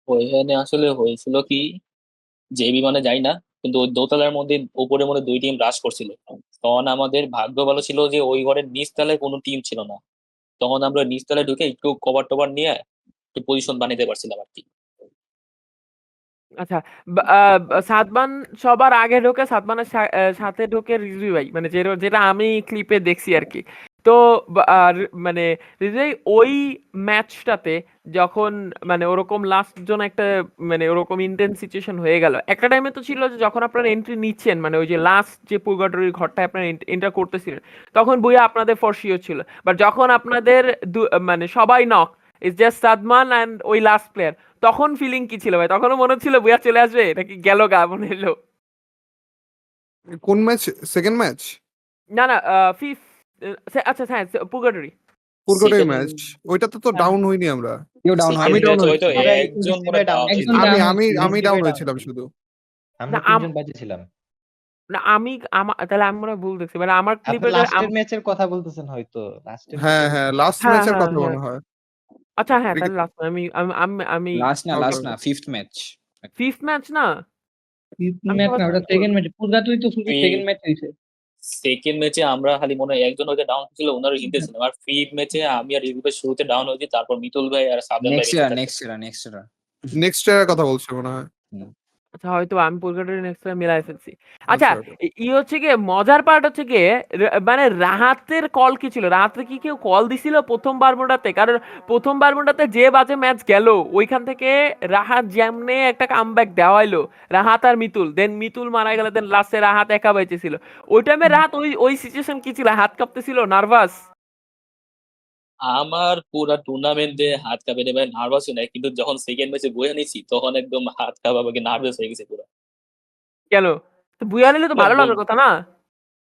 ওইখানে আসলে হয়েছিল কি, যে বিমানে যাই না, কিন্তু ওই দোতলার মধ্যে উপরের মধ্যে দুই টিম রাশ করছিল। তখন আমাদের ভাগ্য ভালো ছিল যে ওই ঘরের নিচ তলায় কোনো টিম ছিল না। তখন আমরা নিচ তলায় ঢুকে একটু কভার টভার নিয়ে একটু পজিশন বানাইতে পারছিলাম আর কি। আচ্ছা, সাদমান সবার আগে ঢোকে, সাদমানের সাথে ঢোকে রিজভি ভাই, মানে যেটা আমি ক্লিপে দেখছি আর কি। তো আর মানে রিজভি ভাই ওই ম্যাচটাতে যখন মানে ওরকম লাস্ট জন একটা মানে ওরকম ইন্টেন্স সিচুয়েশন হয়ে গেল, একটা টাইমে তো ছিল যে যখন আপনারা এন্ট্রি নিচ্ছেন মানে ওই যে লাস্ট যে পুরগাটরির ঘরটা আপনারা এন্টার করতেছিলেন, তখন বুয়া আপনাদের ফর শিওর ছিল, বাট যখন আপনাদের মানে সবাই knock, it's just Sadman and ওই লাস্ট প্লেয়ার, তখন ফিলিং কি ছিল ভাই? তখনও মনে হচ্ছিল বুয়া চলে আসবে নাকি গেল গা মনে হলো? কোন ম্যাচ? Second match? না না, ফিফ আচ্ছা হ্যাঁ, পুরগাটরি। পুরগটের সেকেন্ড ম্যাচ, ওইটাতে তো ডাউন হইনি আমরা। কেউ ডাউন আমি হয়নি। ডাউন ম্যাচ হয়তো হয়েছি, আমরা একজন মনে রিসিভে ডাউন ডাউন একজন ছিল। down আমি হয়েছিল। ডাউন রিসিভে হয়েছিলাম শুধু। আমরা না 3জন বাজে ছিলাম। না আমি তাহলে আমি মনে হয় ভুল দেখছি, মানে আমার আপনি ক্লিপে লাস্টের ম্যাচের কথা বলতেছেন হয়তো, লাস্টের হ্যাঁ ম্যাচের হ্যাঁ, লাস্ট হ্যাঁ ম্যাচের হ্যাঁ কথা হ্যাঁ, মনে হয়। আচ্ছা হ্যাঁ, ওই তাহলে লাস্ট আমি আমি আমি আমি ওকে লাস্ট না, okay. Fifth match. Fifth match না, আমি ম্যাচ সবার না, ওটা সাথে সেকেন্ড ম্যাচ, পুরগাটুই তো শুধু সেকেন্ড ম্যাচ হয়েছে। সেকেন্ড ম্যাচে আমরা খালি মনে হয় একজন হয়তো ডাউন ছিল, ওনারও হিটে ছিল। আর ফিফথ ম্যাচে আমি আর রিজুকের শুরুতে ডাউন হয়েছি, তারপর মিতুল ভাই আর সাবজান ভাই নেক্সট বেঁচে ইয়ার থাকে। Next year next year next ইয়ারের কথা বলছে মনে হয়। আচ্ছা হয়তো আমি পুরগাটরি নেক্সট টাইম মিলাই ফেলছি। আচ্ছা, আচ্ছা ওকে। হচ্ছে গিয়ে মজার পার্ট হচ্ছে গিয়ে মানে রাহাতের কল কি ছিল? রাহাতে কি কেউ কল দিছিল প্রথম বারমুডাতে? কারণ প্রথম বারমুডাতে যে বাজে ম্যাচ গেল, ওইখান থেকে রাহাত যেমনে একটা কামব্যাক দেওয়াইলো, রাহাত আর মিতুল, দেন মিতুল মারা গেল, দেন লাস্টে রাহাত একা বেঁচে ছিল। ওই টাইমে রাহাত ওই সিচুয়েশন কি ছিল? হাত কাঁপতেছিল, নার্ভাস? আমার পুরা টুর্নামেন্টে হাত কাঁপে ভাই, নার্ভাস নাই, কিন্তু যখন সেকেন্ড ম্যাচে বয়ে নিয়েছি তখন একদম হাত কাঁপাবে, নার্ভাস হয়ে গেছে পুরো। কেন? তো বুয়া নিলে তো ভালো লাগার কথা না?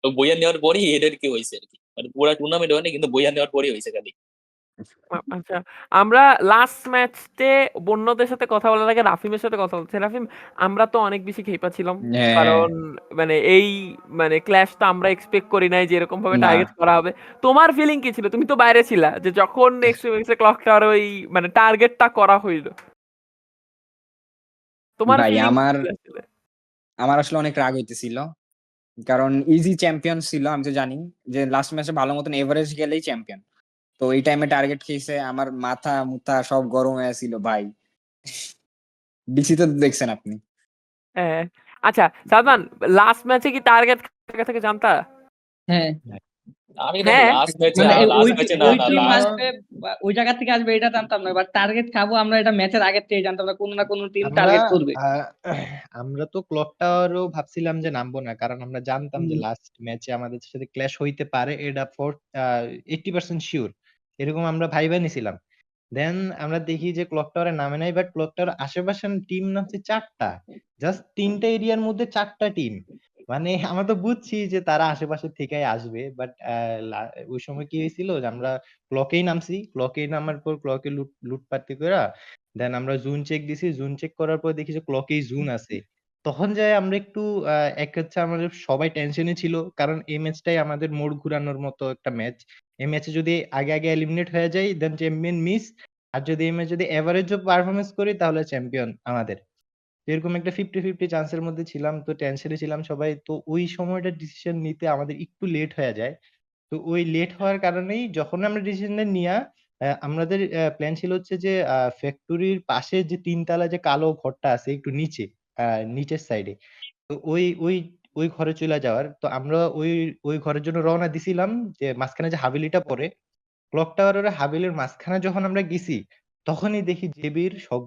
তো বইয়া নেওয়ার পরই এদের কি হয়েছে আর কি, মানে পুরা টুর্নামেন্ট হয়নি, কিন্তু বইয়া নেওয়ার পরই হয়েছে খালি। আচ্ছা, আমরা লাস্ট ম্যাচে বন্যদের সাথে কথা বলার আগে রাফিমের সাথে কথা বলছি। রাফিম, আমরা তো অনেক বেশি খেপা ছিলাম, হ্যাঁ কারণ মানে এই মানে ক্ল্যাশটা আমরা এক্সপেক্ট করি নাই যে এরকম ভাবে না টার্গেট করা হবে। তোমার ফিলিং কি ছিল? তুমি তো বাইরে ছিলা যে যখন এক্সট্রিমিক্স ক্লক টাওয়ার ওই মানে টার্গেটটা করা হইলো, তোমার ভাই, ফিলিং কি আমার ছিল আসলে? আমার আসলে অনেক রাগ হইতেছিল, কারণ ইজি চ্যাম্পিয়ন ছিল। আমি তো জানি যে লাস্ট ম্যাচে ভালো মতন এভারেজ গেলেই চ্যাম্পিয়ন। তো এই টাইমে টার্গেট খেয়েছে, আমার মাথা মুথা সব গরম হয়ে ছিল ভাই। ডিসি তো দেখছেন আপনি। হ্যাঁ, আচ্ছা সালমান, লাস্ট ম্যাচে কি টার্গেট থেকে জানতা? হ্যাঁ, আমি দেখো হ্যাঁ, লাস্ট ম্যাচে, মানে ওই লাস্ট ম্যাচে না ওই না টিম লাস্ট আসবে বা ওই জায়গা থেকে আসবে এটা জানতাম না, বাট টার্গেট খাবো আমরা এটা ম্যাচের আগের থেকে জানতাম না, কোনো না কোনো টিম আমরা টার্গেট করবে। আহ, আমরা তো ক্লক টাওয়ারও ভাবছিলাম যে নামবো না, কারণ আমরা জানতাম যে হুম। লাস্ট ম্যাচে আমাদের সাথে ক্ল্যাশ হইতে পারে, এটা 80% শিওর, এরকম আমরা ভাইবা নিছিলাম। দেন আমরা দেখি যে ক্লক টাওয়ারে নামে নাই, বাট ক্লক টাওয়ার আশেপাশে টিম নামছে 4টা, জাস্ট 3টা এরিয়ার মধ্যে 4টা টিম। মানে আমরা তো বুঝছি যে তারা আশেপাশে থেকেই আসবে, বাট ওই সময় কি হয়েছিল যে আমরা ক্লকেই নামছি, ক্লকেই নামার পর ক্লকে লুটপাটি করা, দেন আমরা জুন চেক দিছি, জুন চেক করার পর দেখি যে ক্লকেই জুন আছে। তখন যাই আমরা একটু এক হচ্ছে আমাদের সবাই টেনশনে ছিল, কারণ এই ম্যাচটাই আমাদের মোড় ঘুরানোর মতো একটা ম্যাচ। এই ম্যাচে যদি আগে আগে এলিমিনেট হয়ে যাই দেন চ্যাম্পিয়ন মিস, আর যদি এই ম্যাচ যদি এভারেজও পারফরমেন্স করি তাহলে চ্যাম্পিয়ন আমাদের। তো এরকম একটা 50-50 চান্সের মধ্যে ছিলাম, তো টেনশনে ছিলাম সবাই। তো ওই সময়টা ডিসিশন নিতে আমাদের একটু লেট হয়ে যায়। তো ওই লেট হওয়ার কারণেই যখন আমরা ডিসিশনটা নিয়া আমাদের প্ল্যান ছিল হচ্ছে যে ফ্যাক্টরির পাশে যে 3 তলা যে কালো ঘরটা আছে একটু নিচে, নিচের সাইডে, তো ওই ঘরে চলে যাওয়ার। তো আমরা ওই ঘরের জন্য রওনা দিছিলাম, যে মাঝখানে যে হাভেলিটা পড়ে ক্লক টাওয়ারের হাভেলির মাঝখানে যখন আমরা গেছি, তখনই দেখি জেবির সব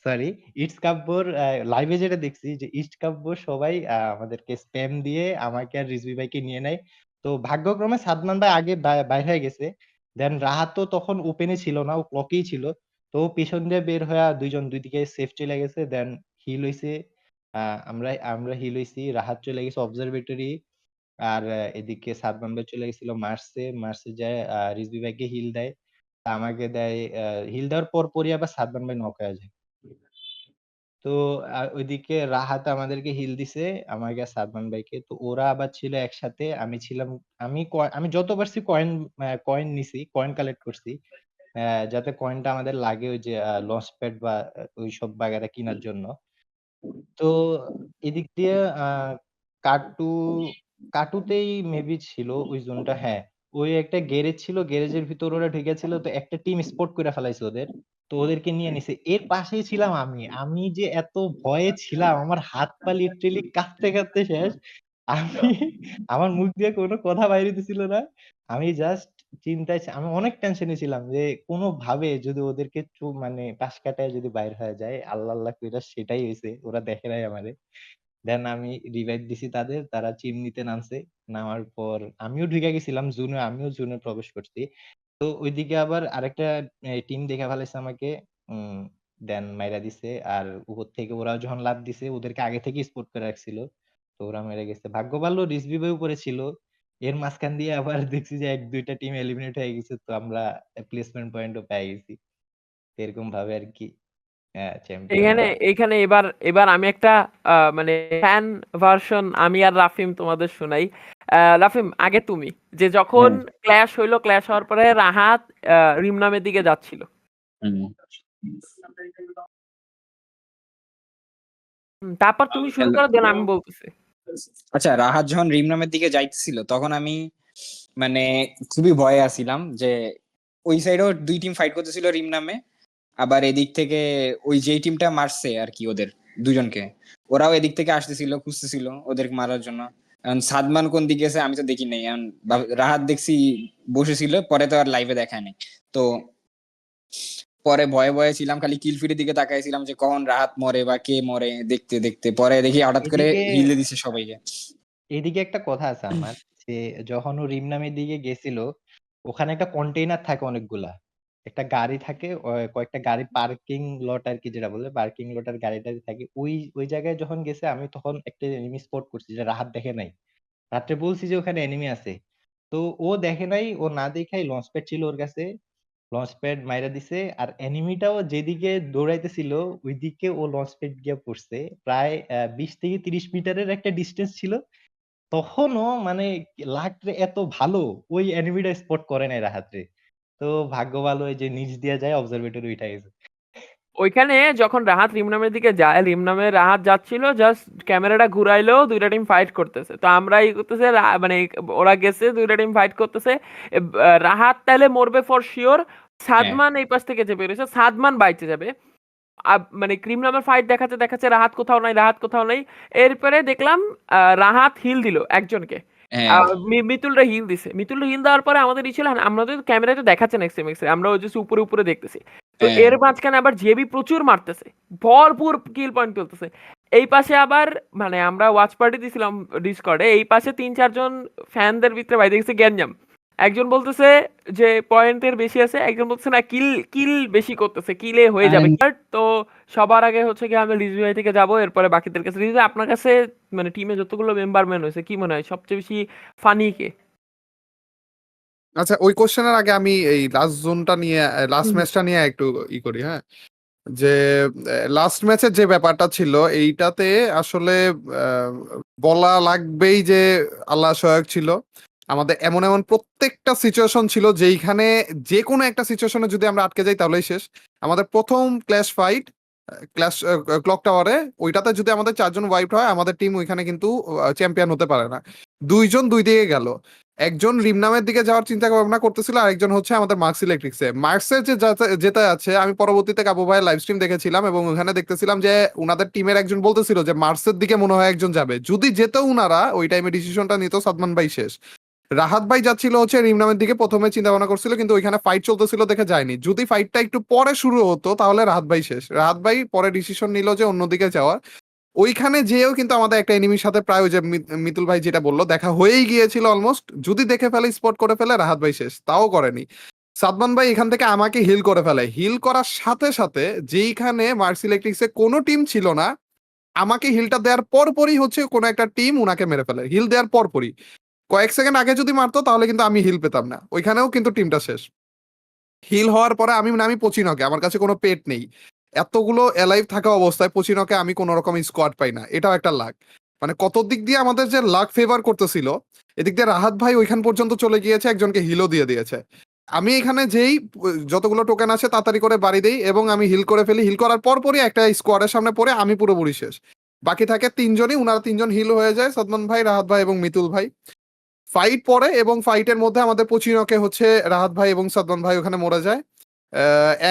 সরি ইটস কাব্যর লাইভে যেটা দেখছি যে ইস্ট কাব্য সবাই আমাদেরকে স্প্যাম দিয়ে আমাকে আর রিজভি ভাইকে নিয়ে নেয়। তো ভাগ্যক্রমে সাদমান ভাই আগে বাইর হয়ে গেছে, দেন রাহাত তো তখন ওপেনে ছিল না, ও ক্লকেই ছিল। তো ও পিছন দিয়ে বের হয়ে দুইজন দুই দিকে সেফ চলে গেছে, দেন হিল হইছে। আমরা আমরা হিল হইছি, রাহাত চলে গেছে অবজারভেটরি, আর এদিকে সাদমান ভাই চলে গেছিল মার্সে, মার্সে যায় রিজভি ভাইকে হিল দেয়, আমাকে দেয়। হিল দেওয়ার পর পরই আবার সাদমান ভাই নক হয়ে যায়। তো ওইদিকে রাহাত আমাদেরকে হিল দিছে, আমাকে আর সাদমান ভাইকে। তো ওরা আবার ছিল একসাথে, আমি ছিলাম। আমি যত পারছি কয়েন কয়েন নিছি, কয়েন কালেক্ট করছি, যাতে কয়েনটা আমাদের লাগে ওই যে লঞ্চ প্যাড বা ওইসব বাগেরা কেনার জন্য। তো এদিক দিয়ে কাটু কাটুতেই মেবি ছিল ওই জোনটা, হ্যাঁ। ওই একটা গ্যারেজ ছিল, গ্যারেজের ভিতর ওরা ঢুকেছিল, তো একটা টিম স্পট করে ফেলাইছে ওদের, তো ওদেরকে নিয়ে নিছে। এর পাশেই ছিলাম আমি, আমি যে এত ভয়ে ছিলাম, আমার হাত পা লিটারেলি কাঁপতে কাঁপতে শেষ। আমি আমার মুখ দিয়ে কোনো কথা বাইরে দিছিল না, আমি জাস্ট চিন্তায় আমি অনেক টেনশনে ছিলাম যে কোনো ভাবে যদি ওদেরকে মানে পাশ কাটায় যদি বাইর হয়ে যায়, আল্লাহ আল্লাহ কইরা সেটাই হয়েছে, ওরা দেখে নাই আমারে। দেন আমি রিভাইভ দিছি তাদের, তারা চিমনিতে নামছে। নামার পর আমিও ঢুকে গেছিলাম জুনে, আমিও জুনে প্রবেশ করছি। তো ওইদিকে আবার আরেকটা টিম দেখে ফেলাইছে আমাকে, উম দেন মাইরা দিছে। আর উপর থেকে ওরা যখন লাফ দিছে, ওদেরকে আগে থেকে স্পট করে রাখছিল, তো ওরা মেরে গেছে। ভাগ্য ভালো রিজভি ভাই উপরে ছিল, এর মাঝখান দিয়ে আবার দেখছি যে 1-2টা টিম এলিমিনেট হয়ে গেছে, তো আমরা প্লেসমেন্ট পয়েন্টও পেয়ে গেছি। এরকম ভাবে আর কি চ্যাম্পিয়ন এখানে হয়। এখানে এবার এবার আমি একটা মানে ফ্যান ভার্সন আমি আর রাফিম তোমাদের শোনাই। রাফিম, আগে তুমি, যে যখন হ্যাঁ। ক্ল্যাশ হইলো, ক্ল্যাশ হওয়ার পরে রাহাত রিমনামের দিকে যাচ্ছিল, হুম। তারপর তুমি শুরু হ্যালো। করো, দেন আমি বলতেছি। আচ্ছা, রাহাত যখন রিমনামের দিকে যাইতেছিল তখন আমি মানে খুবই ভয়ে আছিলাম যে ওই সাইডেও 2 টিম ফাইট করতেছিল রিমনামে, আবার এদিক থেকে ওই যেই টিমটা মারছে আর কি ওদের দুজনকে, ওরাও এদিক থেকে আসতেছিল, খুঁজতেছিল ওদের মারার জন্য। এখন সাদমান কোন দিকে গেছে আমি তো দেখি নাই, এখন রাহাত দেখছি বসেছিল, পরে তো আর লাইভে দেখায় নাই। তো পরে ভয়ে ভয়ে ছিলাম, খালি কিল ফিডের দিকে তাকাইছিলাম যে কখন রাহাত মরে বা কে মরে, দেখতে দেখতে পরে দেখি হঠাৎ করে এদিকে হিলে দিছে সবাইকে। এদিকে একটা কথা আছে আমার, যে যখন ও রিমনামের দিকে গেছিল, ওখানে একটা কন্টেইনার থাকে অনেকগুলা, একটা গাড়ি থাকে, কয়েকটা গাড়ি পার্কিং লট আর কি, যেটা বলে পার্কিং লটের গাড়িটা থাকে ওই ওই জায়গায় যখন গেছে, আমি তখন একটা এনিমি স্পট করছি, যেটা রাহাত দেখে নাই। রাত্রে বলছি যে ওখানে এনিমি আছে, তো ও দেখে নাই, ও না দেখাই লঞ্চ প্যাড ছিল ওর কাছে, লঞ্চ প্যাড মাইরা দিছে। আর এনিমিটাও যেদিকে দৌড়াইতেছিল ওইদিকে ও লঞ্চ প্যাড গিয়ে পড়ছে, প্রায় 20 থেকে 30 মিটারের একটা ডিস্টেন্স ছিল। তখনও মানে লাকড়ে এত ভালো, ওই এনিমিটা স্পট করে নাই রাহাতরে। তো ভাগ্য ভালো এই যে নিচ দিয়ে যায় অবজারভেটরি উঠা গেছে। ওইখানে যখন রাহাত রিমনামের দিকে যায়, রিমনামে রাহাত যাচ্ছিল, জাস্ট ক্যামেরাটা ঘুরাইলো, দুইটা টিম ফাইট করতেছে, তো আমরা এই করতেছে, মানে ওরা গেছে, দুইটা টিম ফাইট করতেছে। রাহাত তাহলে মরবে ফর শিওর, হ্যাঁ। সাদমান এই পাশ থেকে যে বেরোছে, সাদমান বাইচে যাবে। মানে ক্রিম নামের ফাইট দেখাচ্ছে দেখাচ্ছে, রাহাত কোথাও নাই, রাহাত কোথাও নাই। এরপরে দেখলাম রাহাত হিল দিল একজনকে, হ্যাঁ। মিতুলরা হিল দিছে। মিতুলরা হিল দেওয়ার পরে আমাদের ই ছিল, আমাদের ক্যামেরাতে দেখাচ্ছে নেক্সট এক্সে, আমরা ওই জাস্ট উপরে উপরে দেখতেছি। তো হ্যাঁ। এর মাঝখানে আবার জেবি প্রচুর মারতেছে, ভরপুর কিল পয়েন্ট তুলতেছে। এই পাশে আবার মানে আমরা ওয়াচ পার্টি দিছিলাম ডিসকর্ডে, এই পাশে 3-4 জন ফ্যানদের ভিতরে বাইরে গেছে গ্যাঞ্জাম, একজন বলতেছে যে পয়েন্টের বেশি আছে, একজন বলতেছে না কিল কিল বেশি করতেছে, কিলে হয়ে যাবে। তো সবার আগে হচ্ছে কি আমি রিজভি ভাই থেকে যাব, এরপরে বাকিদের কাছে। রিজভি ভাই, আপনার কাছে মানে টিমে যতগুলো মেম্বার ম্যান হয়েছে কি মনে হয় সবচেয়ে বেশি ফানি কে? আচ্ছা, ওই কোশ্চেনের আগে আমি এই লাস্ট জোনটা নিয়ে, লাস্ট হুম। ম্যাচটা নিয়ে একটু করি, হ্যাঁ। যে লাস্ট ম্যাচের যে ব্যাপারটা ছিল এইটাতে আসলে আহ, বলা লাগবেই যে আল্লাহ সহায়ক ছিল। আমাদের এমন এমন প্রত্যেকটা সিচুয়েশন ছিল যেইখানে যে কোনো একটা সিচুয়েশনে যদি আমরা আটকে যাই তাহলেই শেষ। আমাদের প্রথম ক্ল্যাশ ফাইট, ক্ল্যাশ ক্লক টাওয়ারে, ওইটাতে যদি আমাদের 4 জন ওয়াইপ হয় আমাদের টিম ওইখানে কিন্তু চ্যাম্পিয়ন হতে পারে না। 2 জন 2 দিকে গেল। একজন রিমনামের দিকে যাওয়ার চিন্তা ভাবনা করতেছিল, আরেকজন হচ্ছে আমাদের মার্কস ইলেকট্রিক্সে। মার্কসের যে যেতে আছে, আমি পরবর্তীতে কাবু ভাইয়ের লাইভ স্ট্রিম দেখেছিলাম এবং ওখানে দেখতেছিলাম যে উনাদের টিমের একজন বলতেছিল যে মার্কসের দিকে মনে হয় একজন যাবে। যদি যেত উনারা ওই টাইমে ডিসিশনটা নিত, সাদমান ভাই শেষ। রাহাত ভাই যাচ্ছিল হচ্ছে রিমনামের দিকে, প্রথমে চিন্তা ভাবনা করছিল কিন্তু ওইখানে ফাইট চলতেছিল দেখে যায়নি। যদি ফাইটটা একটু পরে শুরু হতো তাহলে রাহাত ভাই শেষ। রাহাত ভাই পরে ডিসিশন নিল যে অন্যদিকে যাওয়ার। ওইখানে যেও কিন্তু আমাদের একটা এনিমির সাথে প্রায় ওই যে মিতুল ভাই যেটা বললো দেখা হয়েই গিয়েছিল অলমোস্ট। যদি দেখে ফেলে, স্পট করে ফেলে, রাহাত ভাই শেষ। তাও করেনি। সাদমান ভাই এখান থেকে আমাকে হিল করে ফেলে। হিল করার সাথে সাথে যেইখানে মার্স ইলেকট্রিক্সে কোনো টিম ছিল না, আমাকে হিলটা দেওয়ার পরপরই হচ্ছে কোনো একটা টিম উনাকে মেরে ফেলে। হিল দেওয়ার পরপরই কয়েক সেকেন্ড আগে যদি মারতো তাহলে কিন্তু আমি হিল পেতাম না, ওইখানেও কিন্তু টিমটা শেষ। হিল হওয়ার পরে আমি নামি পচিনকে, আমার কাছে কোনো পেট নেই। এতগুলো অ্যালাইভ থাকা অবস্থায় পচিনকে আমি কোনো রকম স্কোয়াড পাই না, এটাও একটা লাক। মানে কত দিক দিয়ে আমাদের যে লাক ফেভার করতেছিল। এদিক দিয়ে রাহাত ভাই ওইখান পর্যন্ত চলে গিয়েছে, একজনকে হিলও দিয়ে দিয়েছে। আমি এখানে যেই যতগুলো টোকেন আছে তাড়াতাড়ি করে বাড়ি দেই এবং আমি হিল করে ফেলি। হিল করার পরপরই একটা স্কোয়াডের সামনে পড়ে আমি পুরোপুরি শেষ। বাকি থাকে 3জনই, উনারা 3জন হিল হয়ে যায়, সদমান ভাই, রাহাত ভাই এবং মিতুল ভাই। ফাইট পরে এবং ফাইটের মধ্যে আমাদের পচিনকে হচ্ছে রাহাত ভাই এবং সাদমান ভাই ওখানে মরে যায়।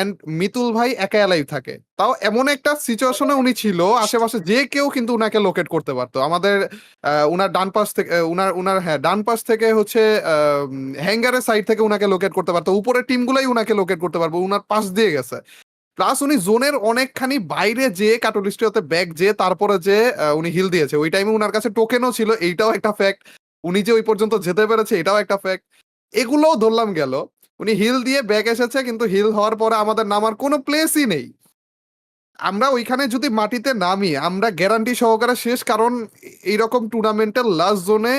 এন্ড মিতুল ভাই একা লাইভ থাকে। তাও এমন একটা সিচুয়েশনে উনি ছিল, আশেপাশে যে কেউ কিন্তু উনাকে লোকেট করতে পারতো। আমাদের উনার ডান পাশ থেকে, উনার হ্যাঁ ডান পাশ থেকে হচ্ছে হ্যাঙ্গারের সাইড থেকে উনাকে লোকেট করতে পারতো। উপরের টিমগুলাই উনাকে লোকেট করতে পারবো, উনার পাশ দিয়ে গেছে। প্লাস উনি জোনের অনেকখানি বাইরে যে কাটলিস্টিওতে ব্যাক যে তারপরে যে উনি হিল দিয়েছে, ওই টাইমে উনার কাছে টোকেনও ছিল, এইটাও একটা ফ্যাক্ট। উনি যে ওই পর্যন্ত যেতে পেরেছে এটাও একটা ফ্যাক্ট। এগুলোও ধরলাম গেল। উনি হিল দিয়ে ব্যাক এসেছে কিন্তু হিল হওয়ার পরে আমাদের নামার কোনো প্লেসই নেই। আমরা ওইখানে যদি মাটিতে নামি আমরা গ্যারান্টি সহকারে শেষ, কারণ এইরকম টুর্নামেন্টের লাস্ট জোনে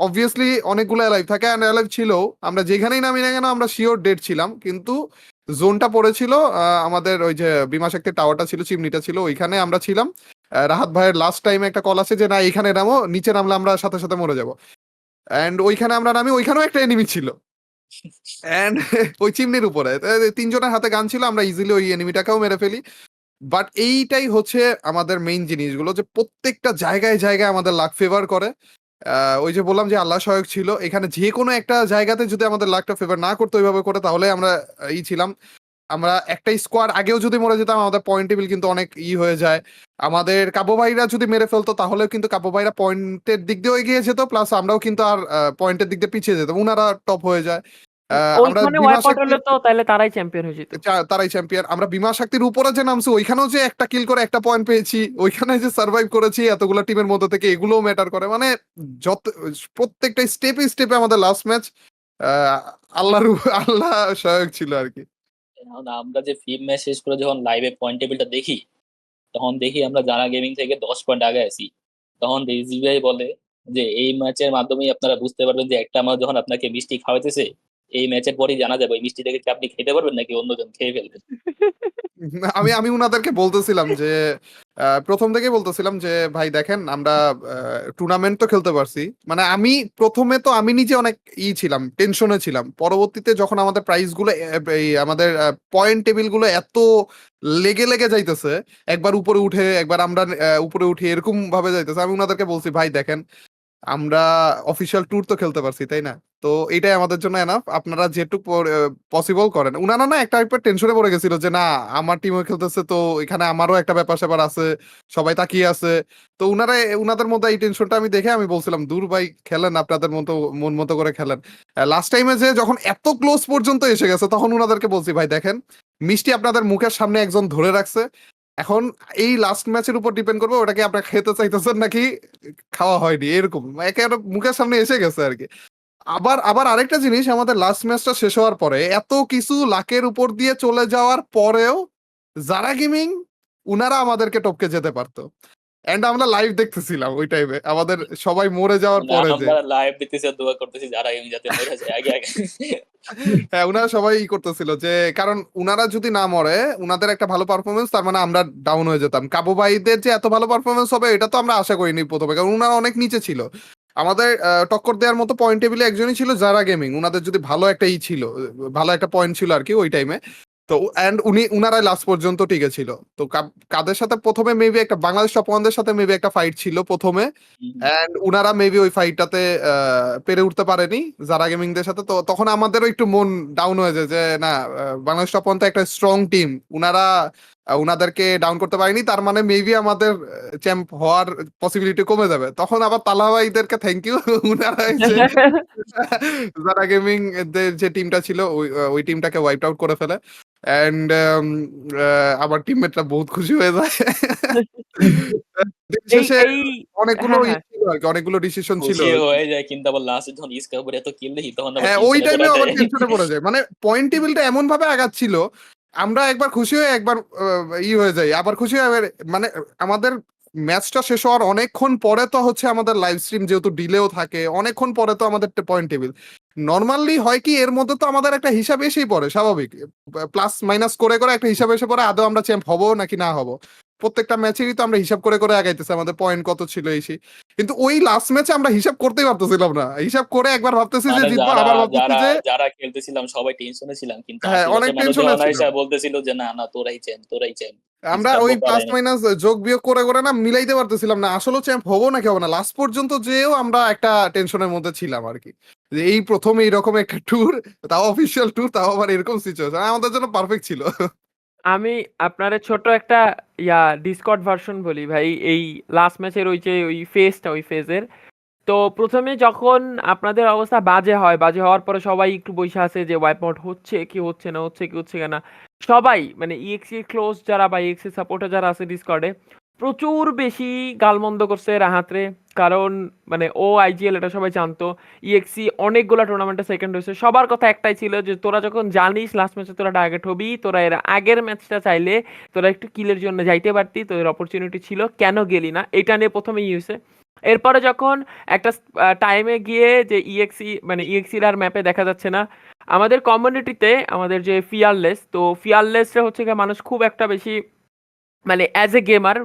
অবভিয়াসলি অনেকগুলো অ্যালাইভ থাকে, অ্যান্ড অ্যালাইভ ছিল। আমরা যেখানেই নামি না কেন আমরা শিওর ডেড ছিলাম। কিন্তু জোনটা পড়েছিল আমাদের ওই যে বিমা শক্তির টাওয়ারটা ছিল, চিমনিটা ছিল, ওইখানে আমরা ছিলাম। রাহাত ভাইয়ের লাস্ট টাইমে একটা কল আছে যে না এখানে নামো, নিচে নামলে আমরা সাথে সাথে মরে যাবো। অ্যান্ড ওইখানে আমরা নামি, ওইখানেও একটা এনিমি ছিল অ্যান্ড ওই চিমনির উপরে 3জনের হাতে গান ছিল, আমরা ইজিলি ওই এনিমিটাকেও মেরে ফেলি। বাট এইটাই হচ্ছে আমাদের মেইন জিনিসগুলো, যে প্রত্যেকটা জায়গায় জায়গায় আমাদের লাক ফেভার করে। ওই যে বললাম যে আল্লাহ সহায়ক ছিল, এখানে যে কোনো একটা জায়গাতে যদি আমাদের লাকটা ফেভার না করতো ওইভাবে করে তাহলে আমরা ছিলাম। আমরা একটা স্কোয়াড আগেও যদি মরে যেতাম আমাদের পয়েন্ট টেবিল কিন্তু অনেক হয়ে যায়। আমাদের কাবু ভাইরা যদি মেরে ফেলতো তাহলেও কিন্তু কাবু ভাইরা পয়েন্টের দিক দিয়েও এগিয়ে যেত, প্লাস আমরাও কিন্তু আর পয়েন্টের দিক দিয়ে পিছিয়ে যেতাম, উনারা টপ হয়ে যায়। আমরা ওইখানে বিমা ওয়াইপ আউট হলে শক্তির তো তাহলে তারাই চ্যাম্পিয়ন হয়ে যেত। তারাই চ্যাম্পিয়ন। আমরা বিমা শক্তির উপরে যে নামছি ওইখানেও যে একটা কিল করে একটা পয়েন্ট পেয়েছি, ওইখানে যে সার্ভাইভ করেছি এতগুলো টিমের মধ্যে থেকে, এগুলোও ম্যাটার করে। মানে যত প্রত্যেকটা স্টেপে স্টেপে আমাদের লাস্ট ম্যাচ আল্লাহর আল্লাহ সহায়ক ছিল আর কি। এখন আমরা যে ফিল্ম ম্যাচ শেষ করে যখন লাইভে পয়েন্ট টেবিলটা দেখি, তখন দেখি আমরা জানা গেমিং থেকে 10 পয়েন্ট আগে আছি। তখন রিজভি বলে যে এই ম্যাচের মাধ্যমেই আপনারা বুঝতে পারবেন যে একটা আমার যখন আপনাকে মিষ্টি খাওয়াইতেছে, এই ম্যাচের পরেই জানা যাবে ওই মিষ্টিটাকে কি আপনি খেতে পারবেন নাকি অন্যজন খেয়ে ফেলবেন। আমি আমি উনাদেরকে বলতেছিলাম যে প্রথম থেকে বলতেছিলাম যে ভাই দেখেন আমরা টুর্নামেন্ট তো খেলতে পারছি। মানে আমি প্রথমে তো আমি নিজে অনেক ছিলাম, টেনশনে ছিলাম। পরবর্তীতে যখন আমাদের প্রাইস গুলো এই আমাদের পয়েন্ট টেবিল গুলো এত লেগে লেগে যাইতেছে, একবার উপরে উঠে একবার আমরা উপরে উঠে এরকম ভাবে যাইতেছে, আমি উনাদেরকে বলছি ভাই দেখেন আমরা অফিসিয়াল ট্যুর তো খেলতে পারছি তাই না, তো এটাই আমাদের জন্য এনাফ। আপনারা যেটুকু পসিবল করেন। উনারা না একটা একবার টেনশনে পড়ে গেছিল যে না আমার টিমও খেলতেছে, তো এখানে আমারও একটা ব্যাপার স্যাপার আছে, সবাই তাকিয়ে আছে। তো উনাদের মধ্যে এই টেনশনটা আমি দেখে আমি বলছিলাম দূর ভাই খেলেন আপনাদের মতো, মন মতো করে খেলেন। লাস্ট টাইমে যে যখন এত ক্লোজ পর্যন্ত এসে গেছে তখন উনাদেরকে বলছি ভাই দেখেন মিষ্টি আপনাদের মুখের সামনে একজন ধরে রাখছে, এখন এই লাস্ট ম্যাচের উপর ডিপেন্ড করবে ওটাকে আপনারা খেতে চাইতেছেন নাকি খাওয়া হয়নি, এরকম একেবারে মুখের সামনে এসে গেছে আর কি। আবার আবার আরেকটা জিনিস, আমাদের লাস্ট ম্যাচটা শেষ হওয়ার পরে এত কিছু লাকের উপর দিয়ে চলে যাওয়ার পরেও যারা গেমিং উনারা আমাদেরকে টপকে যেতে পারতো। এন্ড আমরা লাইভ দেখতেছিলাম ওই টাইমে, আমাদের সবাই মরে যাওয়ার মানে পরে যে আমরা লাইভ দিতেছি আর দোয়া করতেছি যারা আমি যাতে মরে যায় আগে আগে। হ্যাঁ, উনারা সবাই করতেছিল যে কারণ উনারা যদি না মরে, উনাদের একটা ভালো পারফরমেন্স, তার মানে আমরা ডাউন হয়ে যেতাম। কাবু ভাইদের যে এত ভালো পারফরমেন্স হবে এটা তো আমরা আশা করিনি প্রথমে, কারণ উনারা অনেক নিচে ছিল। আমাদের টক্কর দেওয়ার মতো পয়েন্ট টেবিলে একজনই ছিল যারা গেমিং, উনাদের যদি ভালো একটা ছিল, ভালো একটা পয়েন্ট ছিল আর কি ওই টাইমে। তো এন্ড উনারাই লাস্ট পর্যন্ত টিকে ছিল। তো কাদের সাথে প্রথমে মেবি একটা বাংলাদেশ টপ ওয়ানদের সাথে মেবি একটা ফাইট ছিল প্রথমে, এন্ড উনারা মেবি ওই ফাইটটাতে পেরে উঠতে পারেনি যারা গেমিংদের সাথে। তো তখন আমাদেরও একটু মন ডাউন হয়ে যায় যে না, বাংলাদেশ টপ ওয়ান তো একটা স্ট্রং টিম, উনারা উনাদেরকে ডাউন করতে পারেনি, তার মানে মেবি আমাদের চ্যাম্প হওয়ার পসিবিলিটি কমে যাবে। তখন আবার তালা ভাইদেরকে থ্যাংক ইউ, উনারা এসে যারা গেমিং এদের যে টিমটা ছিল ওই টিমটাকে ওয়াইপ আউট করে ফেলে। এন্ড আমার টিমমেটরা বহুত খুশি হয়ে যায়। দিন এই শেষে এই অনেকগুলো হ্যাঁ, হ্যাঁ। ছিল আর কি, অনেকগুলো ডিসিশন ছিল। খুশি হয়ে যায় কিন্তু আবার লাস্টে যখন ইসকাপুরে এত কিল দেখি তখন আবার হ্যাঁ, ওই টেনশনে টাইমে পড়ে আবার যায়। টেনশনে পড়ে যায়, মানে পয়েন্ট টেবিলটা এমন ভাবে আগাচ্ছিল, আমরা একবার খুশি হয়ে একবার হয়ে যাই, আবার খুশি হয়ে মানে আমাদের ম্যাচটা শেষ হওয়ার অনেকক্ষণ পরে তো হচ্ছে আমাদের লাইভ স্ট্রিম, যেহেতু ডিলেও থাকে অনেকক্ষণ পরে তো আমাদের পয়েন্ট টেবিল নর্মালি হয় কি, এর মধ্যে তো আমাদের একটা হিসাব এসেই পড়ে স্বাভাবিক, প্লাস মাইনাস করে করে একটা হিসাব এসে পড়ে আদৌ আমরা চ্যাম্প হবো নাকি না হবো। প্রত্যেকটা ম্যাচেরই তো আমরা হিসাব করে করে আগাইতেছি আমাদের পয়েন্ট কত ছিল এই সেই। কিন্তু ওই লাস্ট ম্যাচে আমরা হিসাব করতেই পারতেছিলাম না, হিসাব করে একবার ভাবতেছি যে মানে জিতবো, যারা আবার ভাবতেছি যারা যে যারা খেলতেছিলাম সবাই টেনশনে ছিলাম, কিন্তু হ্যাঁ, অনেক আশেপাশের টেনশনে মানুষজন ছিল। এসে বলতেছিল যে না না তোরাই চ্যাম্প তোরাই চ্যাম্প, আমরা ইসকাপ ওই প্লাস পারে মাইনাস যোগ বিয়োগ করে করে না মিলাইতে পারতেছিলাম না আসলে চ্যাম্প হবো নাকি হবো না। লাস্ট পর্যন্ত যেও আমরা একটা টেনশনের মধ্যে ছিলাম আর কি, যে এই প্রথম এইরকম একটা ট্যুর, তাও অফিসিয়াল ট্যুর, তাও আবার এরকম সিচুয়েশন আমাদের জন্য পারফেক্ট ছিল। আমি আপনারে ছোট একটা ডিসকর্ড ভার্সন বলি ভাই। এই লাস্ট ম্যাচের ওই যে ওই ফেজটা, ওই ফেজের তো প্রথমে যখন আপনাদের অবস্থা বাজে হয়, বাজে হওয়ার পরে সবাই একটু বসে আছে যে ওয়াইপ আউট হচ্ছে কি হচ্ছে না, হচ্ছে কি হচ্ছে না। সবাই মানে ইএক্সি ক্লোজ যারা বা ইএক্সি সাপোর্টার যারা আছে ডিসকর্ডে প্রচুর বেশি গালমন্দ করছে রাহাতরে। কারণ মানে ও আইজিএল এটা সবাই জানতো, ইএক্সি অনেকগুলা টুর্নামেন্টে সেকেন্ড হয়েছে, সবার কথা একটাই ছিল যে তোরা যখন জানিস লাস্ট ম্যাচে তোরা টার্গেট হবি, তোরা এর আগের ম্যাচটা চাইলে তোরা একটু কিলের জন্য যাইতে পারতি, তোদের অপরচুনিটি ছিল, কেন গেলি না, এটা নিয়ে প্রথমে হয়েছে। এরপরে যখন একটা টাইমে গিয়ে যে ইএক্সি মানে ইএক্সির আর ম্যাপে দেখা যাচ্ছে না, আমাদের কমিউনিটিতে আমাদের যে ফিয়ারলেস, তো ফিয়ারলেসটা হচ্ছে গিয়ে মানুষ খুব একটা বেশি মানে অ্যাজ এ গেমার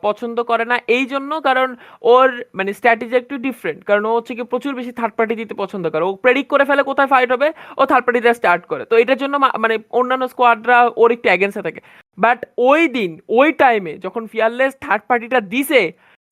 পছন্দ করে না, এই জন্য কারণ ওর মানে স্ট্র্যাটেজি একটু ডিফারেন্ট। কারণ ও হচ্ছে কি প্রচুর বেশি থার্ড পার্টি দিতে পছন্দ করে, ও প্রেডিক্ট করে ফেলে কোথায় ফাইট হবে, ও থার্ড পার্টি দিয়ে স্টার্ট করে। তো এটার জন্য মানে অন্যান্য স্কোয়াডরা ওর একটু অ্যাগেন্সে থাকে। বাট ওই দিন ওই টাইমে যখন ফিয়ারলেস থার্ড পার্টিটা দিছে,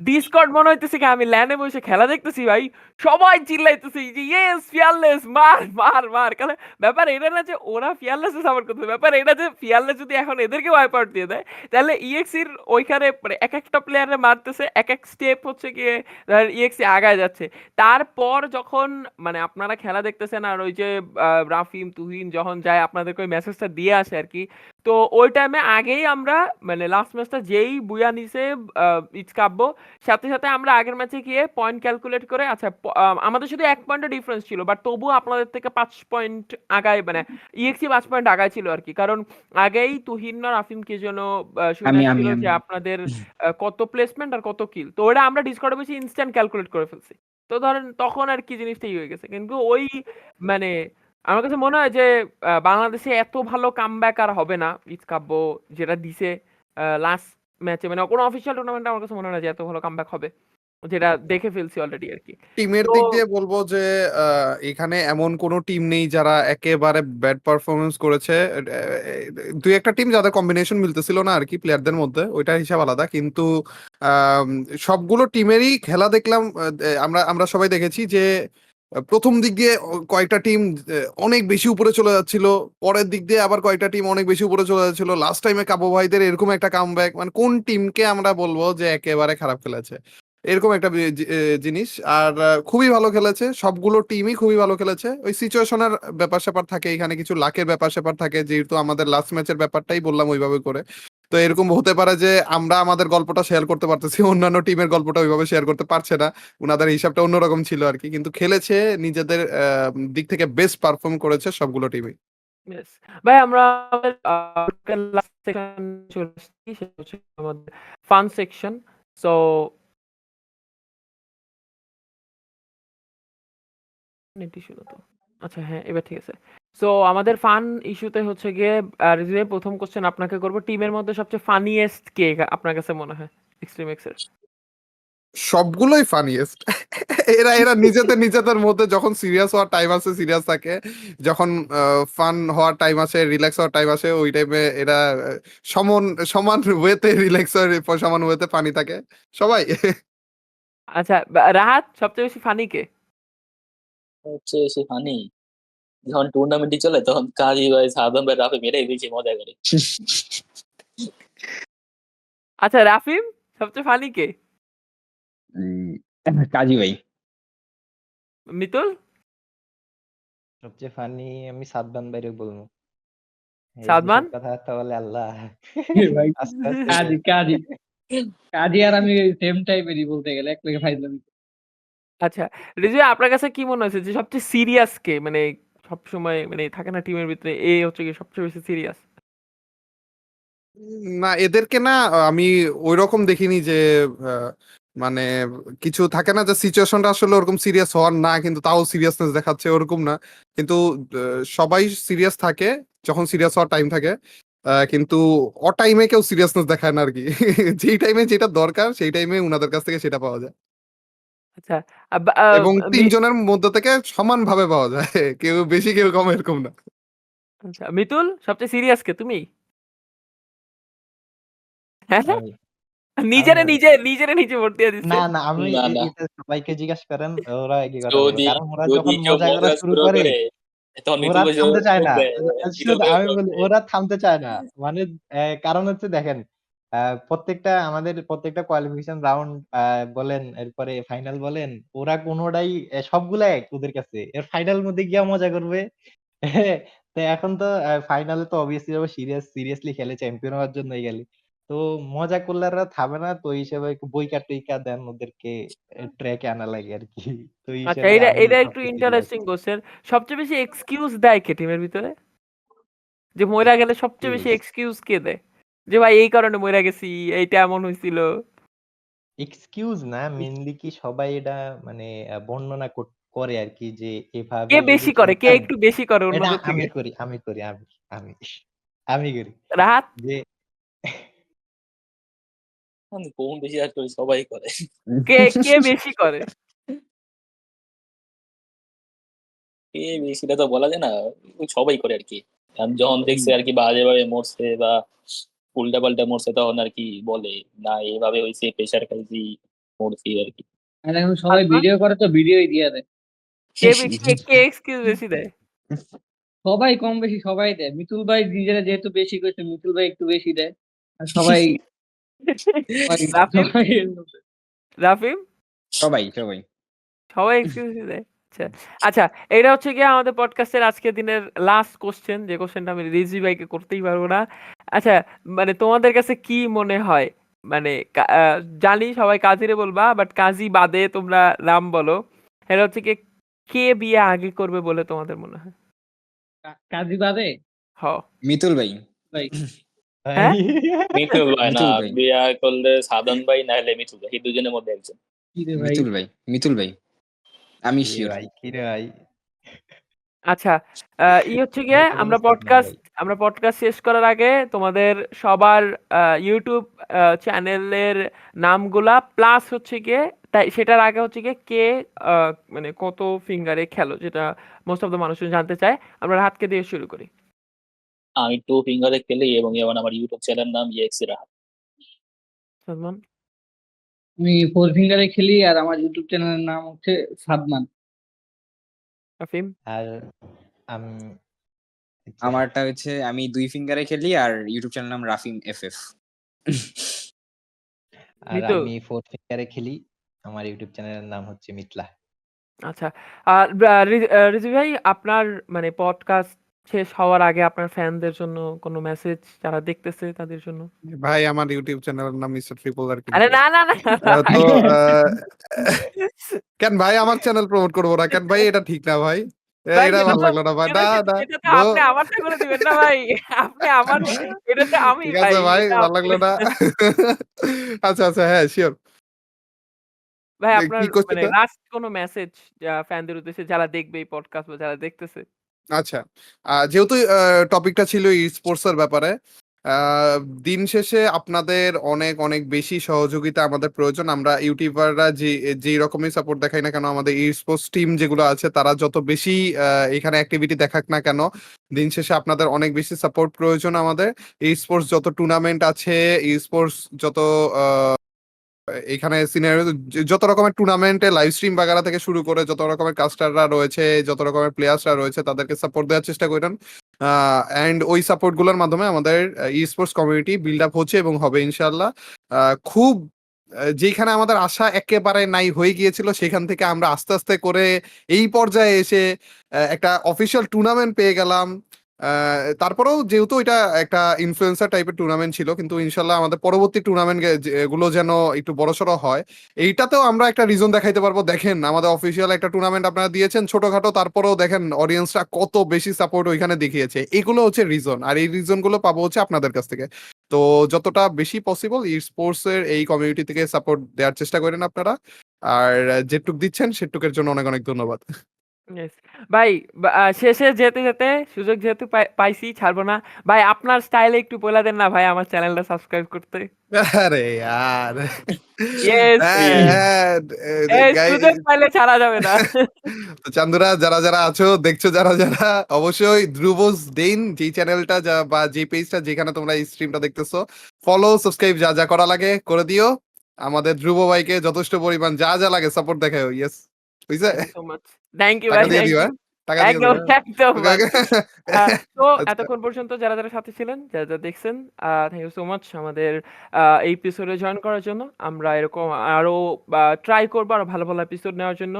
ডিসকর্ড মনে হইতেছে কি আমি ল্যানে বসে খেলা দেখতেছি ভাই, সবাই চিল্লাইতেছে যে ইয়েস ফিয়ারলেস মার মার মার। কারণ ব্যাপার এটা না যে ওরা ফিয়ারলেস সাপোর্ট করতেছে, ব্যাপার এটা যে ফিয়ারলেস যদি এখন এদেরকে ওয়াইপ আউট দিয়ে দেয়, তাহলে ইএক্সির ওইখানে মানে এক একটা প্লেয়ারে মারতেছে, এক এক স্টেপ হচ্ছে গিয়ে ইএক্সি আগায় যাচ্ছে। তারপর যখন মানে আপনারা খেলা দেখতেছেন আর ওই যে রাফিম তুহিন যখন যায় আপনাদেরকে ওই মেসেজটা দিয়ে আসে আর কি, তো ওই টাইমে আগেই আমরা মানে লাস্ট ম্যাচটা যেই বুয়া নিছে ইচকাব্য, সাথে সাথে আমরা আগের ম্যাচে গিয়ে পয়েন্ট ক্যালকুলেট করে আচ্ছা আমাদের শুধু 1 পয়েন্টের ডিফারেন্স ছিল, বাট তবুও আপনাদের থেকে 5 পয়েন্ট আগায় মানে ইএক্সি 5 পয়েন্ট আগায় ছিল আর কি। কারণ আগেই তুহিন না রাফিম কে যেন শুনে আমি আসছিল আমি যে আপনাদের কত প্লেসমেন্ট আর কত কিল, তো ওটা আমরা ডিসকর্ডে বসে ইনস্ট্যান্ট ক্যালকুলেট করে ফেলছি। তো ধরেন তখন আর কি জিনিসটাই হয়ে গেছে। কিন্তু ওই মানে আমার কাছে মনে হয় যে বাংলাদেশে এত ভালো কামব্যাক আর হবে না ইচকাব্য যেটা দিছে লাস্ট ম্যাচে, মানে কোনো অফিসিয়াল টুর্নামেন্টে আমার কাছে মনে হয় না যে এত ভালো কামব্যাক হবে, যেটা দেখে ফেলছি অলরেডি আর কি। টিমের তো দিক দিয়ে বলবো যে এখানে এমন কোনো টিম নেই যারা একেবারে ব্যাড পারফরমেন্স করেছে। দুই একটা টিম যাদের কম্বিনেশন মিলতেছিল না আর কি প্লেয়ারদের মধ্যে, ওইটা হিসাব আলাদা। কিন্তু আম, সবগুলো টিমেরই খেলা দেখলাম, আমরা আমরা সবাই দেখেছি যে প্রথম দিক দিয়ে কয়েকটা টিম অনেক বেশি উপরে চলে যাচ্ছিল, পরের দিক দিয়ে আবার কয়েকটা টিম অনেক বেশি উপরে চলে যাচ্ছিল। লাস্ট টাইমে কাবু ভাইদের এরকম একটা কামব্যাক, মানে কোন টিমকে আমরা বলবো যে একেবারে খারাপ খেলেছে, এরকম একটা জিনিস। আর খুবই ভালো খেলেছে, সবগুলো টিমই খুবই ভালো খেলেছে। ওই সিচুয়েশনের ব্যাপার স্যাপার থাকে, এখানে কিছু লাকের ব্যাপার স্যাপার থাকে, যেহেতু আমাদের লাস্ট ম্যাচের ব্যাপারটাই বললাম ওইভাবে করে তো এরকম হতে পারে যে আমরা আমাদের গল্পটা শেয়ার করতে পারতেছি, অন্যান্য টিমের গল্পটা ওইভাবে শেয়ার করতে পারছে না। উনাদের হিসাবটা অন্যরকম ছিল আর কি, কিন্তু খেলেছে নিজেদের দিক থেকে বেস্ট পারফর্ম করেছে সবগুলো টিমে। Yes. ভাই আমরা আমাদের লাস্ট সেকশন চলে আসছি, সেটা হচ্ছে আমাদের fun section. So net issue না তো? আচ্ছা হ্যাঁ, এবার ঠিক আছে। সো আমাদের ফান ইস্যুতে হচ্ছে গিয়ে রিজওয়ে প্রথম কোশ্চেন আপনাকে করব। টিমের মধ্যে সবচেয়ে ফানিয়েস্ট কে আপনার কাছে মনে হয় এক্সট্রিম এক্স এর? সবগুলোই ফানিয়েস্ট। এরা এরা নিজেদের নিজেদের মধ্যে যখন সিরিয়াস হওয়ার টাইম আছে সিরিয়াস থাকে, যখন ফান হওয়ার টাইম আছে রিল্যাক্স হওয়ার টাইম আছে, ওই টাইমে এরা সমান সমান ওয়েতে রিল্যাক্স হয়, সমান ওয়েতে ফানি থাকে সবাই। আচ্ছা রাহাত সবচেয়ে বেশি ফানি কে? হচ্ছে সে ফানি যখন টুর্নামেন্টই চলে তখন কাজী ভাই সাদম ভাই রাফি মেরেই বেশি মজা করে। আচ্ছা রাফিম সবচেয়ে ফানি কে? কাজী ভাই। মিতুল? সবচেয়ে ফানি আমি সাদমান বাইরে বলবো। এই সাদমান? যেসব কথাবার্তা বলে আল্লাহ। ভাই আস্তে আস্তে কাজী কাজী কাজী আর আমি সেম টাইপেরই বলতে গেলে, এক লেগে ফাইজলামি। আচ্ছা রিজওয়ে আপনার কাছে কি মনে হয়েছে যে সবচেয়ে সিরিয়াস কে, মানে সব সময় মানে থাকে না টিমের ভিতরে এ হচ্ছে কি সবচেয়ে বেশি সিরিয়াস? না এদেরকে না, আমি ওই রকম দেখিনি যে আহ, মানে কিছু থাকে না যে সিচুয়েশনটা আসলে ওরকম সিরিয়াস হওয়ার না, কিন্তু তাও সিরিয়াসনেস দেখাচ্ছে ওরকম না। কিন্তু সবাই সিরিয়াস থাকে যখন সিরিয়াস হওয়ার টাইম থাকে, কিন্তু অ টাইমে কেউ সিরিয়াসনেস দেখায় না আর কি। যেই টাইমে যেটা দরকার সেই টাইমে উনাদের কাছ থেকে সেটা পাওয়া যায়, আচ্ছা এবং তিনজনের মধ্যে থেকে সমানভাবে পাওয়া যায়। কেউ বেশি কেউ কম এরকম না। আচ্ছা মিতুল সবচেয়ে সিরিয়াস কে তুমি? হ্যাঁ আমি নিজেরে আমি নিজে নিজেরে নিজে ভোট দিয়ে দিচ্ছে। না না আমি না না, এটা সবাইকে জিজ্ঞাসা করেন, ওরা একই কথা বলবে, যদি কারণ ওরা যদি যখন কেউ মজা করা মজা শুরু শুরু করে করে তখন ওরা মিতুল ভাই থামতে চায় ভোট না। দেয়, মিতুল শুধু ভাই আমি ভোট বলি দেয়। ওরা থামতে চায় না, মানে কারণ হচ্ছে দেখেন, আমাদের প্রত্যেকটা কোয়ালিফিকেশন রাউন্ড বলেন, এরপরে ফাইনাল বলেন, ওরা কোনোটাই সবগুলা এক ওদের কাছে, এর ফাইনাল মধ্যে গিয়া মজা করবে। তো এখন তো ফাইনালে তো অবভিয়াসলি সিরিয়াসলি খেলে চ্যাম্পিয়ন হওয়ার জন্য গেলে, তো মজা করলে আর থামে না, তো এই হিসেবে একটু বইকা টইকা দেন ওদেরকে, ট্র্যাকে আনা লাগে আর কি। তো এই আচ্ছা হিসেবে এটা আমি এটা একটু সবচেয়ে সিরিয়াস। Interesting question. সবচেয়ে বেশি এক্সকিউজ দেয় কে টিমের ভিতরে? যে মইরা গেলে সবচেয়ে বেশি এক্সকিউজ কে দেয়? যে ভাই এই কারণে মইরা গেছি, এইটা এমন হয়েছিল। এক্সকিউজ না, মেইনলি কি সবাই এটা মানে বর্ণনা করে আর কি, যে কে এভাবে যদি বেশি করে, কে খেলতাম। একটু বেশি করে এটা অন্যদের থেকে? আমি আমি করি রাহাত? যে আমি কোন বেশি আর করি, সবাই করে। কে কে বেশি করে? কে বেশিটা তো বলা যায় না, ওই সবাই করে আর কি। আর যখন দেখছে আর কি বাজে ভাবে মরছে বা উল্টা পাল্টা মরছে তখন আর কি বলে না এইভাবে হয়েছে, প্রেশার খাইছি, মরছি আর কি। আর এখন সবাই সাদমান? ভিডিও করে তো ভিডিওই দিয়ে দেয়। কে এক্সকিউজ বেশি দেয়? সবাই কম বেশি সবাই দেয়। মিতুল ভাই নিজেরা যেহেতু বেশি করছে, মিতুল ভাই একটু বেশি দেয়। আর সবাই সবাই রাফিম? সবাই এর মধ্যে। রাফিম? সবাই সবাই। সবাই এক্সকিউজ দেয়? আচ্ছা আচ্ছা, এটা হচ্ছে গিয়ে আমাদের পডকাস্টের আজকের দিনের লাস্ট কোশ্চেন, যে কোশ্চেনটা আমি রিজভি ভাইকে করতেই পারবো না। আচ্ছা মানে তোমাদের কাছে কি মনে হয়, মানে জানি সবাই কাজীরে বলবা, বাট কাজী বাদে তোমরা নাম বলো। এটা হচ্ছে কি, কে বিয়ে আগে করবে বলে তোমাদের মনে হয়? কাজী বাদে হ। মিতুল ভাই। ভাই হ্যাঁ? মিতুল ভাই না, মিতুল ভাই। বিয়া করলে সাধন ভাই না হলে মিতুল ভাই, এই দুজনের মধ্যে একজন। কি রে ভাই? মিতুল ভাই। মিতুল ভাই। আমি কি রে শিওর। ভাই, কি রে ভাই, আচ্ছা হচ্ছে গিয়ে আমি তো বলি সাদমান ভাই। আমরা পডকাস্ট শেষ করার আগে তোমাদের সবার ইউটিউব চ্যানেলের নামগুলা প্লাস হচ্ছে গিয়ে, তাই সেটার আগে হচ্ছে গিয়ে কে মানে কত ফিঙ্গারে খেলো, যেটা মোস্ট অফ দ্য মানুষজন জানতে চায়। আমরা হাতকে দিয়ে শুরু করি। আমি 2 ফিঙ্গারে খেলি এবং যেমন আমার ইউটিউব চ্যানেল নাম ইএক্স রাহাত। সালমান? আমি ফোর ফিঙ্গারে খেলি আর আমার ইউটিউব চ্যানেলের নাম হচ্ছে সাদমান। আফিম? আর আমি আমারটা হচ্ছে আমি 2 ফিঙ্গারে খেলি আর ইউটিউব চ্যানেল নাম রাফিম এফএফ। আর মিতু? আমি ফোর ফিঙ্গারে খেলি, আমার ইউটিউব চ্যানেলের নাম হচ্ছে মিতলা। আচ্ছা আর রিজভি ভাই আপনার মানে পডকাস্ট শেষ হওয়ার আগে আপনার ফ্যানদের জন্য কোনো মেসেজ যারা দেখতেছে তাদের জন্য? ভাই আমার ইউটিউব চ্যানেলের নাম মিস্টার ট্রিপলার আরে কিন্তু। না, না, না তো ভাই। কেন ভাই আমার চ্যানেল প্রমোট করবো না কেন ভাই? এটা ঠিক না ভাই। ভাই এটা সেটা ভালো তো লাগলো না ভাই। না, না, সেটা তো ব্রো। আপনি আমারটা করে দিবেন না ভাই। আপনি আমার এটা তো আমি ঠিক ভাই। আছে ভাই, এটা ভালো আপনি লাগলো না। আচ্ছা, আচ্ছা, হ্যাঁ, সিওর। ভাই আপনার কি মানে কোয়েশ্চেনটা? লাস্ট কোনো মেসেজ ফ্যানদের উদ্দেশ্যে যারা দেখবে এই পডকাস্ট বা যারা দেখতেছে? আচ্ছা। যেহেতু টপিকটা ছিল ই-স্পোর্টস এর ব্যাপারে, আ দিন শেষে আপনাদের অনেক, অনেক বেশি সহযোগিতা আমাদের প্রয়োজন। আমরা ইউটিউবাররা যেই রকমই সাপোর্ট দেখাই না কেন, আমাদের ই-স্পোর্টস টিম যেগুলো আছে তারা যত বেশি এখানে অ্যাক্টিভিটি দেখাক না কেন, দিন শেষে আপনাদের অনেক বেশি সাপোর্ট প্রয়োজন আমাদের। ই-স্পোর্টস যত টুর্নামেন্ট আছে, ই-স্পোর্টস যত আ এখানে সিনিয়র যত রকমের টুর্নামেন্টে লাইভ স্ট্রিম বাগারা থেকে শুরু করে যত রকমের কাস্টাররা রয়েছে, যত রকমের প্লেয়ার্সরা রয়েছে তাদেরকে সাপোর্ট দেওয়ার চেষ্টা করেন। অ্যান্ড ওই সাপোর্ট গুলোর মাধ্যমে আমাদের ই স্পোর্টস কমিউনিটি বিল্ড আপ হচ্ছে এবং হবে ইনশাল্লাহ। খুব যেখানে আমাদের আশা একেবারে নাই হয়ে গিয়েছিল সেখান থেকে আমরা আস্তে আস্তে করে এই পর্যায়ে এসে একটা অফিসিয়াল টুর্নামেন্ট পেয়ে গেলাম। তারপরেও যেহেতু এটা একটা ইনফ্লুয়েন্সার টাইপের টুর্নামেন্ট ছিল, কিন্তু ইনশাল্লাহ আমাদের পরবর্তী টুর্নামেন্ট গুলো যেন একটু বড়সড় হয়, এইটাতেও আমরা একটা রিজন দেখাইতে পারবো। দেখেন আমাদের অফিসিয়াল একটা টুর্নামেন্ট আপনারা দিয়েছেন ছোটখাটো, তারপরেও দেখেন অডিয়েন্সরা কত বেশি সাপোর্ট ওইখানে দেখিয়েছে। এগুলো হচ্ছে রিজন, আর এই রিজন গুলো পাবো হচ্ছে আপনাদের কাছ থেকে। তো যতটা বেশি পসিবল ই স্পোর্টস এর এই কমিউনিটি থেকে সাপোর্ট দেওয়ার চেষ্টা করেন আপনারা। আর যেটুক দিচ্ছেন সেটুকের জন্য অনেক অনেক ধন্যবাদ। ইয়েস। ভাই শেষে যেতে সুযোগ যেহেতু পাইছি ছাড়বো না। ভাই আপনার স্টাইলে একটু বইলা দেন না ভাই আমার চ্যানেলটা সাবস্ক্রাইব করতে। আরে ইয়ার! ইয়েস, হ্যাঁ, ইয়েস। হ্যাঁ, এই সুযোগ গাইস। পাইলে ছাড়া যাবে না। তো চান্দুরা যারা আছো, দেখছো যারা অবশ্যই ধ্রুবস দেইন যেই চ্যানেলটা বা যে পেজটা যেখানে তোমরা এই স্ট্রিমটা দেখতেছো, ফলো, সাবস্ক্রাইব যা করা লাগে করে দিও। আমাদের ধ্রুব ভাইকে যথেষ্ট পরিমাণ যা লাগে সাপোর্ট দেখাও। ইয়েস। হইছে? Thank you so much. Thank you টাকা ভাই, দিয়ে থ্যাংক দিও, ইউ। হ্যাঁ? টাকা দিয়ে একদম, দিও, হ্যাঁ? একদম ওকে, ভাই। ওকে। তো আচ্ছা। এতক্ষণ পর্যন্ত যারা সাথে ছিলেন, যারা দেখছেন, থ্যাংক ইউ সো মাচ আমাদের এই এপিসোডে জয়েন করার জন্য। আমরা এরকম আরো ট্রাই করব আরো ভালো, ভালো এপিসোড নেওয়ার জন্য।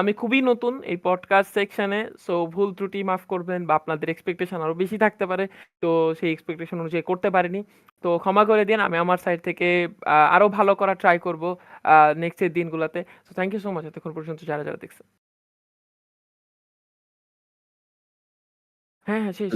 আমি খুবই নতুন এই পডকাস্ট সেকশনে। সো ভুল ত্রুটি মাফ করবেন বা আপনাদের এক্সপেকটেশন আরো বেশি থাকতে পারে। তো সেই এক্সপেকটেশন অনুযায়ী করতে পারিনি। তো ক্ষমা করে দিন। আমি আমার সাইড থেকে আরো ভালো করার ট্রাই করব নেক্সট এর দিনগুলোতে। So thank you so much এতক্ষণ পর্যন্ত যারা দেখছেন। হ্যাঁ, হ্যাঁ, শেষ।